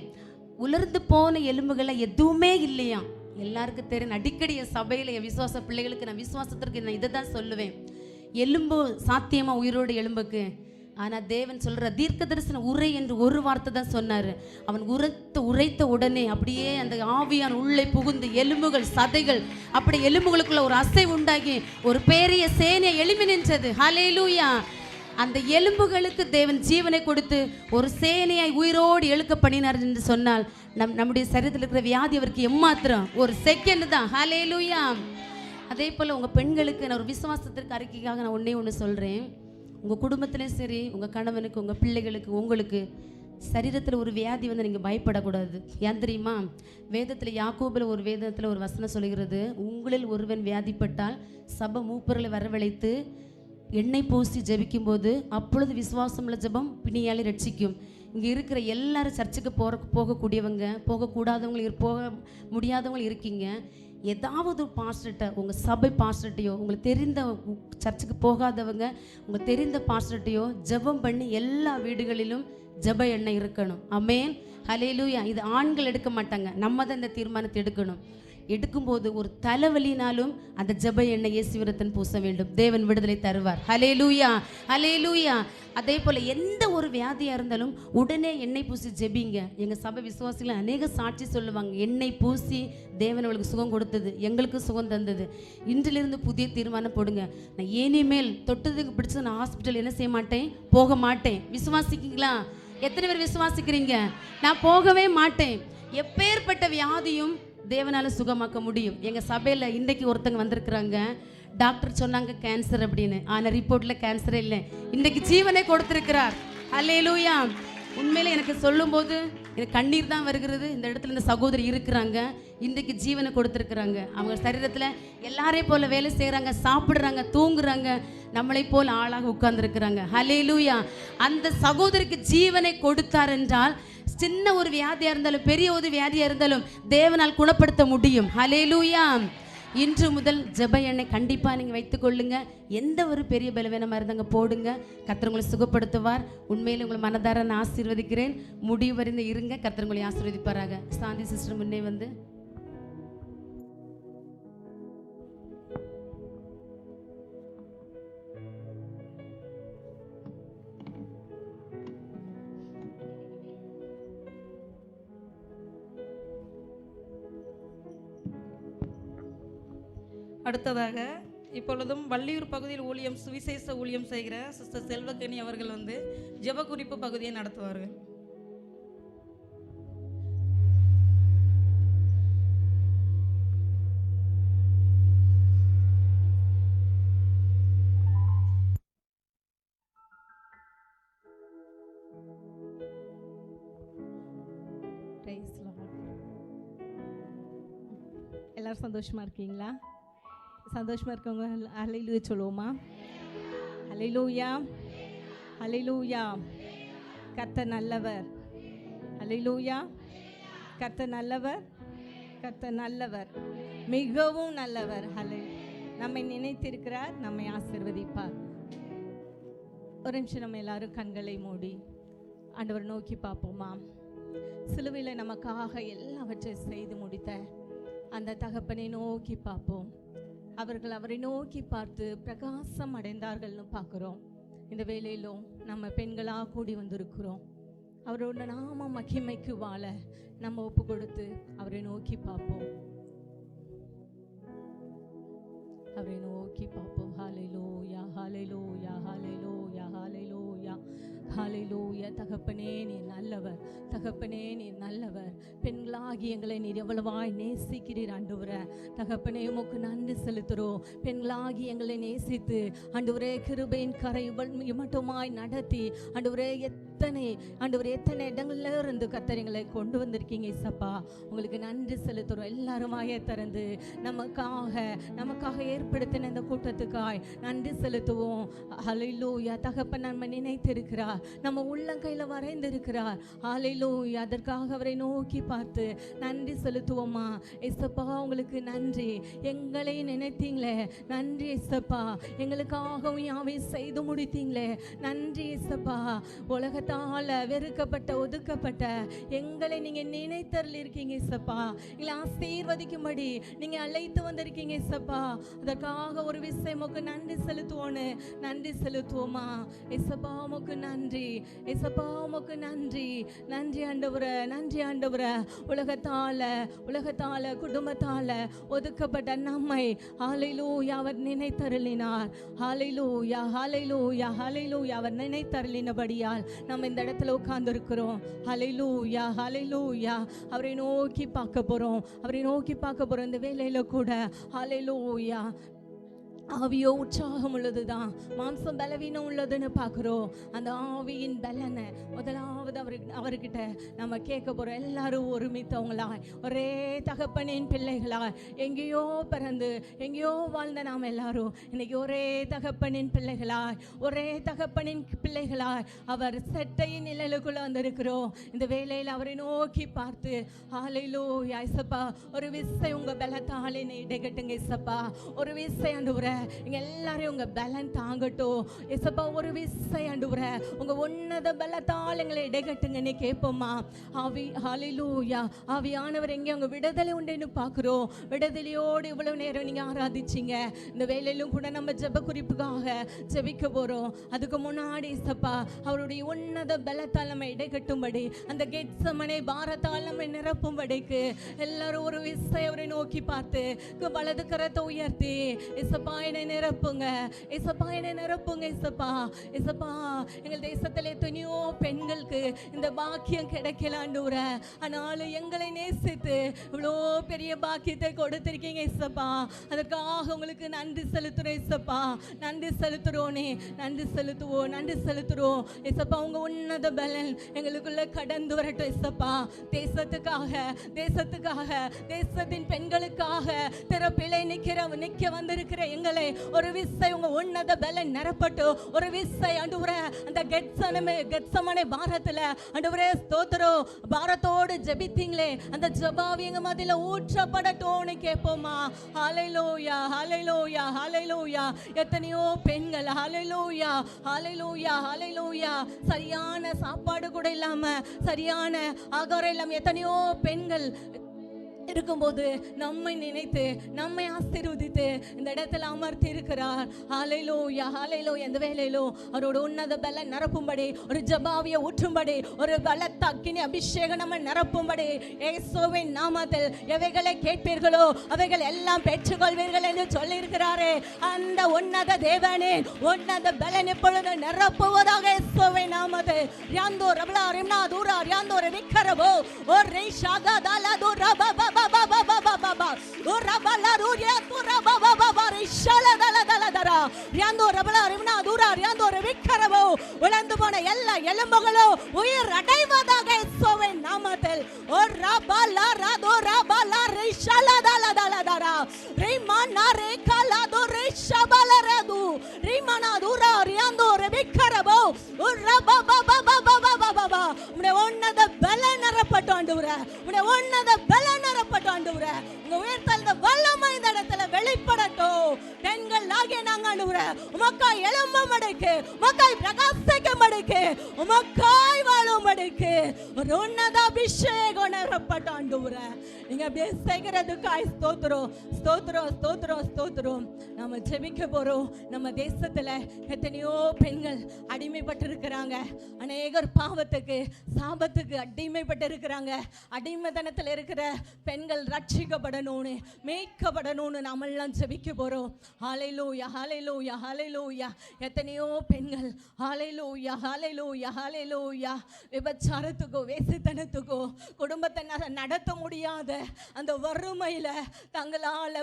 உலர்ந்து போன எலும்புகளை எதுவுமே இல்லையா. எல்லாருக்கும் தெரியும், அடிக்கடி என் சபையில் என் விசுவாச பிள்ளைகளுக்கு நான் விசுவாசத்திற்கு நான் இதை தான் சொல்லுவேன், எலும்பு சாத்தியமா உயிரோடு எலும்புக்கு. ஆனால் தேவன் சொல்கிற தீர்க்க தரிசன உரை என்று ஒரு வார்த்தை தான் சொன்னார். அவன் உரைத்த உடனே அப்படியே அந்த ஆவியான் உள்ளே புகுந்து எலும்புகள் சதைகள் அப்படி எலும்புகளுக்குள்ள ஒரு அசைவு உண்டாகி ஒரு பெரிய சேனை எழும்பி நின்றது. ஹல்லேலூயா. அந்த எலும்புகளுக்கு தேவன் ஜீவனை கொடுத்து ஒரு சேனையாய் உயிரோடு எழுக்க பண்ணினார் என்று சொன்னால் நம்முடைய சரீரத்தில் இருக்கிற வியாதி அவருக்கு எம்மாத்திரம் ஒரு செகண்ட் தான். ஹல்லேலூயா. அதே போல் உங்கள் பெண்களுக்கு நான் ஒரு விசுவாசத்திற்கு அறிக்கைக்காக நான் ஒன்று சொல்கிறேன். உங்கள் குடும்பத்திலையும் சரி, உங்கள் கணவனுக்கு, உங்கள் பிள்ளைகளுக்கு, உங்களுக்கு சரீரத்தில் ஒரு வியாதி வந்து நீங்கள் பயப்படக்கூடாது. ஏன் தெரியுமா, வேதத்தில் யாக்கோபில் ஒரு வேதத்தில் ஒரு வசனம் சொல்கிறது, உங்களில் ஒருவன் வியாதிப்பட்டால் சபை மூப்பர்களை வரவழைத்து எண்ணெய் பூசி ஜெபிக்கும்போது அப்பொழுது விசுவாசமுள்ள ஜெபம் பிணியாலே ரட்சிக்கும். இங்கே இருக்கிற எல்லாரும் சர்ச்சுக்கு போகக்கூடியவங்க, போகக்கூடாதவங்க, போக முடியாதவங்க இருக்கீங்க. ஏதாவது ஒரு பாஸ்டர்கிட்ட, உங்கள் சபை பாஸ்டர்ட்டையோ, உங்களுக்கு தெரிந்த சர்ச்சுக்கு போகாதவங்க உங்களுக்கு தெரிந்த பாஸ்டர்ட்டையோ ஜெபம் பண்ணி எல்லா வீடுகளிலும் ஜெப எண்ணெய் இருக்கணும். ஆமென், ஹல்லேலூயா. இது ஆண்கள் எடுக்க மாட்டாங்க, நம்ம தான் இந்த தீர்மானத்தை எடுக்கணும். எடுக்கும்போது ஒரு தலைவலினாலும் அந்த ஜெப எண்ணெய் இயேசுவிரத்தன் பூச வேண்டும். தேவன் விடுதலை தருவார். ஹல்லேலூயா, ஹல்லேலூயா. அதே போல் எந்த ஒரு வியாதியாக இருந்தாலும் உடனே எண்ணெய் பூசி ஜெபிங்க. எங்கள் சபை விசுவாசிகள் அநேக சாட்சி சொல்லுவாங்க, எண்ணெய் பூசி தேவன் அவளுக்கு சுகம் கொடுத்தது, எங்களுக்கு சுகம் தந்தது. இன்றிலிருந்து புதிய தீர்மானம் போடுங்க, நான் இனிமேல் தொட்டதுக்கு பிடிச்சது நான் ஹாஸ்பிட்டல் என்ன செய்ய மாட்டேன், போக மாட்டேன். விசுவாசிக்கிறீங்களா? எத்தனை பேர் விசுவாசிக்கிறீங்க? நான் போகவே மாட்டேன். எப்பேற்பட்ட வியாதியும் தேவனால் சுகமாக்க முடியும். எங்கள் சபையில் இன்றைக்கு ஒருத்தங்க வந்திருக்கிறாங்க, டாக்டர் சொன்னாங்க கேன்சர் அப்படின்னு, ஆனால் ரிப்போர்ட்டில் கேன்சரே இல்லை. இன்றைக்கு ஜீவனை கொடுத்துருக்கிறார். ஹல்லேலூயா. உண்மையிலே எனக்கு சொல்லும்போது எனக்கு கண்ணீர் தான் வருகிறது. இந்த இடத்துல இந்த சகோதரி இருக்கிறாங்க, இன்றைக்கு ஜீவனை கொடுத்துருக்குறாங்க. அவங்க சரீரத்தில் எல்லாரையும் போல் வேலை செய்கிறாங்க, சாப்பிட்றாங்க, தூங்குறாங்க, நம்மளை போல் ஆளாக உட்கார்ந்துருக்கிறாங்க. ஹல்லேலூயா. அந்த சகோதரிக்கு ஜீவனை கொடுத்தார் என்றால் சின்ன ஒரு வியாதியாக இருந்தாலும் பெரிய ஒரு வியாதியாக இருந்தாலும் தேவனால் குணப்படுத்த முடியும். ஹல்லேலூயா. இன்று முதல் ஜெப எண்ணெய் கண்டிப்பாக நீங்கள் வைத்துக்கொள்ளுங்க. எந்த ஒரு பெரிய பலவீனமாக இருந்தாங்க போடுங்க, கர்த்தர் உங்களை சுகப்படுத்துவார். உண்மையில் உங்களை மனதார நான் ஆசீர்வதிக்கிறேன். முடிவு வரைந்து இருங்க, கர்த்தர் உங்களை ஆசீர்வதிப்பாராக. சாந்தி சிஸ்டர் முன்னே வந்து
அடுத்ததாக இப்பொழுதும் வள்ளியூர் பகுதியில் ஊழியம் சுவிசேஷ ஊழியம் செய்கிற சிஸ்டர் செல்வக்கனி அவர்கள் வந்து ஜெப குறிப்பு பகுதியை நடத்துவார்கள்.
எல்லாரும் சந்தோஷமா இருக்கீங்களா? சந்தோஷமா இருக்கவங்க ஹல்லேலூயா சொல்லுவோமா? ஹல்லேலூயா, ஹல்லேலூயா. கர்த்தர் நல்லவர். ஹல்லேலூயா. கர்த்தர் நல்லவர், கர்த்தர் நல்லவர், மிகவும் நல்லவர். நம்மை நினைத்திருக்கிறார், நம்மை ஆசீர்வதிப்பார். ஒரு நிமிஷம் நம்ம எல்லாரும் கண்களை மூடி ஆண்டவர் நோக்கி பார்ப்போமா? சிலுவையில் நமக்காக எல்லாவற்றையும் செய்து முடித்த அந்த தகப்பனை நோக்கி பார்ப்போம். அவர்கள் அவரை நோக்கி பார்த்து பிரகாசம் அடைந்தார்கள்னு பார்க்குறோம். இந்த வேளையிலும் நம்ம பெண்களாக கூடி வந்திருக்கிறோம். அவரோட நாம மகிமைக்கு வாழ நம்ம ஒப்பு கொடுத்து அவரை நோக்கி பார்ப்போம். அவரை நோக்கி பார்ப்போம். ஹல்லேலூயா, ஹல்லேலூயா, ஹல்லேலூயா, ஹல்லேலூயா, ஹல்லேலூயா. தகப்பனே நீர் நல்லவர், தகப்பனே நீர் நல்லவர். பெண்களாகி எங்களை நீர் எவ்வளவாய் நேசிக்கிறீர் ஆண்டவரே. தகப்பனே உமக்கு நன்றி செலுத்துகிறோம். பெண்களாகி எங்களை நேசித்து ஆண்டவரே கிருபையின் கரை மட்டுமாய் நடத்தி ஆண்டவரே எத்தனை இடங்கள்ல இருந்து கர்த்தர் எங்களை கொண்டு வந்திருக்கீங்க இசப்பா. உங்களுக்கு நன்றி செலுத்துறோம். எல்லாரும் வாயை திறந்து நமக்காக ஏற்படுத்தின இந்த கூட்டத்துக்காய் நன்றி செலுத்துவோம். ஹல்லேலூயா. தகப்பன் நம்ம நினைத்திருக்கிறார், நம்ம உள்ளங்கையில வரைந்திருக்கிறார். ஹல்லேலூயா. அதற்காக அவரை நோக்கி பார்த்து நன்றி செலுத்துவோமா. இசப்பா உங்களுக்கு நன்றி. எங்களை நினைத்தீங்களே, நன்றி இசப்பா. எங்களுக்காகவும் யாவையும் செய்து முடித்தீங்களே, நன்றி இசப்பா. உலகத்தால வெறுக்கப்பட்ட ஒதுக்கப்பட்ட எங்களை நீங்க நினைத்தருள் இருக்கீங்க இசப்பா. எங்களை ஆசீர்வதிக்கும்படி நீங்க அழைத்து வந்திருக்கீங்க இசப்பா. அதற்காக ஒரு விஷயம் உமக்கு நன்றி செலுத்துவோன்னு நன்றி செலுத்துவோமா. இசப்பா உமக்கு நன்றி, இசப்பா உமக்கு நன்றி. நன்றி ஆண்டவரே, நன்றி ஆண்டவரே. உலகத்தால குடும்பத்தால ஒதுக்கப்பட்ட நம்மை ஹல்லேலூயா அவர் நினைத்தருளினார். ஹல்லேலூயா, ஹல்லேலூயா, ஹல்லேலூயா. அவர் நினைத்தருளினபடியால் நம்ம இந்த இடத்துல உட்கார்ந்து இருக்கிறோம். ஹல்லேலூயா, ஹல்லேலூயா. அவரை நோக்கி பார்க்க போறோம், அவரை நோக்கி பார்க்க போறோம். இந்த வேளையில கூட ஹல்லேலூயா. ஆவியோ உற்சாகம் உள்ளதுதான், மாம்சம் பலவீனம் உள்ளதுன்னு பார்க்குறோம். அந்த ஆவியின் பலனை முதலாவது அவர்கிட்ட நம்ம கேட்க போகிறோம். எல்லாரும் ஒருமித்தவங்களாய், ஒரே தகப்பனின் பிள்ளைகளாய், எங்கேயோ பிறந்து எங்கேயோ வாழ்ந்த நாம் எல்லாரும் இன்னைக்கு ஒரே தகப்பனின் பிள்ளைகளாய், ஒரே தகப்பனின் பிள்ளைகளாய் அவர் செட்டையின் நிழலுக்குள்ள வந்திருக்கிறோம். இந்த வேளையில் அவரை நோக்கி பார்த்து ஹல்லேலூயா. இசப்பா ஒரு விசை உங்க பலத்தால் என்னை இடைகட்டுங்க இசப்பா. ஒரு விசை ஆண்டவரே இங்க எல்லாரையும் உங்க பலன் தாங்கட்டும் இசப்பா. ஒரு விசை ஆண்டவரே உங்க உன்னத பலத்தால் எங்களை இடைகட்டுங்கன்னு கேட்போமா. ஆவி ஹல்லேலூயா. ஆவியானவர் எங்கே உங்க விடுதலை உண்டுன்னு பார்க்குறோம். விடுதலையோடு இவ்வளவு நேரம் நீங்க ஆராதிச்சிங்க. இந்த வேலையிலும் கூட நம்ம ஜெப குறிப்புக்காக ஜெபிக்க போறோம். அதுக்கு முன்னாடி இசப்பா அவருடைய உன்னத பலத்தால் நம்ம இடைகட்டும்படி, அந்த கெத்சமனே பாரத்தால் நம்ம நிரப்பும்படிக்கு எல்லாரும் ஒரு விசை அவரை நோக்கி பார்த்து வலது கரத்தை உயர்த்தி இசப்பா என்னை நிரப்புங்க, இசப்பா என்னை நிரப்புங்க இசப்பா. இசப்பா எங்கள் தேசத்தில் எத்தனையோ பெண்களுக்கு இந்த பாக்கியம் கிடைக்கல ஆண்டவரே. ஆனாலும் எங்களை நேசித்து இவ்வளோ பெரிய பாக்கியத்தை கொடுத்திருக்கீங்க இசப்பா. அதற்காக உங்களுக்கு நன்றி செலுத்துறோம் இசப்பா. நன்றி செலுத்துறோனே, நன்றி செலுத்துவோம், நன்றி செலுத்துறோம் இசப்பா. உங்க உன்னத பலன் எங்களுக்குள்ள கடந்து வரட்டும் இசப்பா. தேசத்துக்காக, தேசத்துக்காக, தேசத்தின் பெண்களுக்காக திறப்பிலை நிக்க வந்திருக்கிற எங்களை ஒரு விசை உங்க உன்னத பலன் நிரப்பட்டும். ஒரு விசை ஆண்டவரே அந்த கெத்சமனே பாரத்துல ஆண்டவரே ஸ்தோத்திரம். பாரத்தோடு ஜெபித்தீங்களே, அந்த ஜெபாவி எங்க மத்தியில ஊற்றப்படட்டும்னு கேட்போமா. ஹல்லேலூயா, ஹல்லேலூயா, ஹல்லேலூயா. எத்தனையோ பெண்கள் ஹல்லேலூயா, ஹல்லேலூயா, ஹல்லேலூயா சரியான சாப்பாடு கூட இல்லாம, சரியான ஆகாரம் இல்லாம எத்தனையோ பெண்கள் இருக்கும்போது நம்மை நினைத்து நம்மை ஆசீர்வதித்து இந்த இடத்துல அமர்த்தி இருக்கிறார். ஹல்லேலூயா, ஹல்லேலூயா. இந்த வேளையிலோ அவரோட உன்னத பலன் நிரப்பும்படி, ஒரு ஜெபாவியை ஊற்றும்படி, ஒரு பலத்த அக்கினி அபிஷேகம் நம்ம நிரப்பும்படி இயேசுவின் நாமத்தில் எவைகளை கேட்பீர்களோ அவைகள் எல்லாம் பெற்றுக்கொள்வீர்கள் என்று சொல்லி இருக்கிறாரே. அந்த உன்னத தேவனே உன்னத பலன் எப்பொழுது நிரப்புவதாக இயேசுவின் நாமத்தில். யாந்தோ ரபலா ரிம்னா தூரா யாந்தோ விக்கரபோ ஓ ரேஷாகா தாலா தூரா பாபா உலர்ந்து போன எல்லா எலும்புகளும் உயிர் அடைவதாக இயேசுவின் நாமத்தில். உன்னத பலன் நிரப்பட்டும் ஆண்டவரே, உன்னத பலன் நிரப்பட்டும் ஆண்டவரே. உங்க உயர்த்தல்த வல்லமை இந்த இடத்துல வெளிப்படட்டும். பெண்கள் ஆகிய நாங்க ஆண்டவரே உமக்காய் எழும்பும்படிக்கு, உமக்காய் பிரகாசிக்கும்படிக்கு, உமக்காய் வாழும்படிக்கு ஒரு உன்னத அபிஷேகம் நிரப்பட்டும் ஆண்டவரே. நீங்க அப்படியே செய்கிறதுக்காய் ஸ்தோத்திரம், ஸ்தோத்திரம், ஸ்தோத்திரம், ஸ்தோத்திரம். நம்ம ஜெபிக்க போறோம். நம்ம தேசத்துல எத்தனையோ பெண்கள் அடிமைப்பட்டு இருக்கிறாங்க. அநேகர் பாவத்துக்கு, சாபத்துக்கு அடிமைப்பட்டு இருக்கிறாங்க. அடிமைத்தனத்தில் இருக்கிற பெண்கள் ரட்சிக்கப்படணும்னு, மீட்கப்படணும்னு நாமெல்லாம் ஜெபிக்க போறோம். பார்க்கிறோம். ஹalleluya ஹalleluya ஹalleluya. எத்தனையோ பெண்கள் ஹalleluya ஹalleluya ஹalleluya விபச்சாரத்துக்கோ வேசித்தனத்துக்கோ குடும்பத்தை நடத்த முடியாத அந்த வறுமையில தங்களால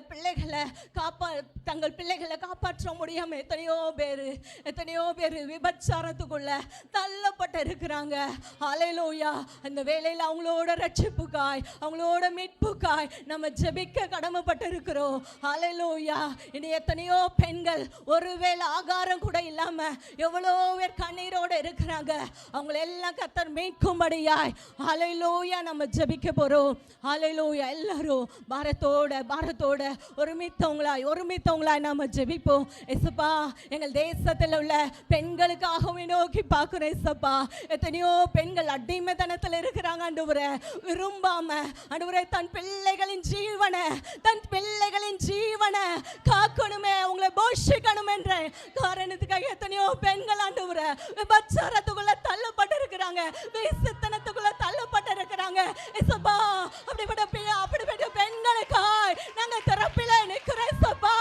தங்கள் பிள்ளைகளை காப்பாற்ற முடியாம எத்தனையோ பேர் விபச்சாரத்துக்குள்ள தள்ளப்பட்டு இருக்கிறாங்க. ஹalleluya. அந்த வேளையில அவங்களோட ரட்சிப்புக்காய் அவங்களோட மீட்புக்காய் நம்ம ஜெபிக்க கடமைப்பட்டு இருக்கிறோம். ஹalleluya. இனி எத்தனையோ பெண்கள் ஒருவேளை ஆகாரம் கூட இல்லாம எவ்வளோ பேர் கண்ணீரோட இருக்கிறாங்க. அவங்களை எல்லாம் கர்த்தர் மீட்கும்படியாய் ஹalleluya நம்ம ஜெபிக்க போறோம். ஹalleluya. எல்லாரும் பாரத்தோட ஒருமித்தவங்களாய் நாம ஜெபிப்போம். இயேசுப்பா, எங்கள் தேசத்தில் உள்ள பெண்களுக்காகவே நோக்கி பார்க்கிறோம். இயேசுப்பா, எத்தனையோ பெண்கள் அடிமைத்தனத்தில் இருக்கிறாங்க ஆண்டவரே, விரும்பாம ஆண்டவரே தன் பிள்ளைகளின் ஜீவனை காக்கணுமே, அவங்களை போஷிக்கணும் என்ற காரணத்துக்காக எத்தனையோ பெண்கள் ஆண்டவரே விபச்சாரத்துக்குள்ள தள்ளப்பட்டு இருக்கிறாங்க, வேசித்தனத்துக்குள்ள தள்ளப்பட்டு இருக்கிறாங்க. இயேசுப்பா, அப்படிப்பட்ட பெண்களுக்காய் நாங்க திறப்பில நிற்கிறோம். இயேசுப்பா,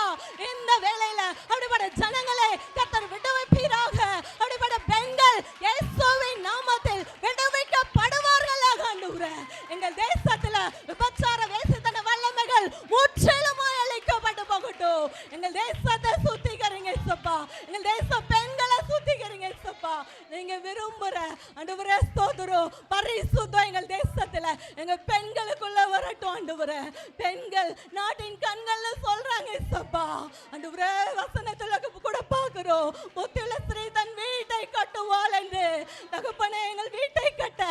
இந்த வேளையில அப்படிப்பட்ட ஜனங்களை கர்த்தர் விடுவிப்பீராக. அப்படிப்பட்ட பெண்கள் இயேசுவின் நாமத்தில் விடுவிக்கப்படுவார்களாக ஆண்டவரே. எங்கள் தேசத்துல விபச்சார வேசித்தன வல்லமைகள் முற்றிலுமாய் அழிக்கப்பட்டு போகட்டும். எங்கள் தேசத்தை சுத்திகரிங்க இயேசுப்பா, எங்கள் தேச பெண்களை சுத்திகரிங்க இயேசுப்பா. நீங்க விரும்புற ஆண்டவரே ஸ்தோத்திரம் பரிசுத்தம் எங்கள் தேசத்துல எங்க பெண்களுக்குள்ள வரட்டும் ஆண்டவரே. பெண்கள் நாட்டின் கண்கள்ல சொல்றாங்க இயேசுப்பா. ஆண்டவரே வசனத்துல கூட பார்க்கிறோம், புத்தியுள்ள ஸ்திரீ தன் வீட்டை கட்டுவாள் என்று. தகப்பனே, எங்கள் வீட்டை கட்ட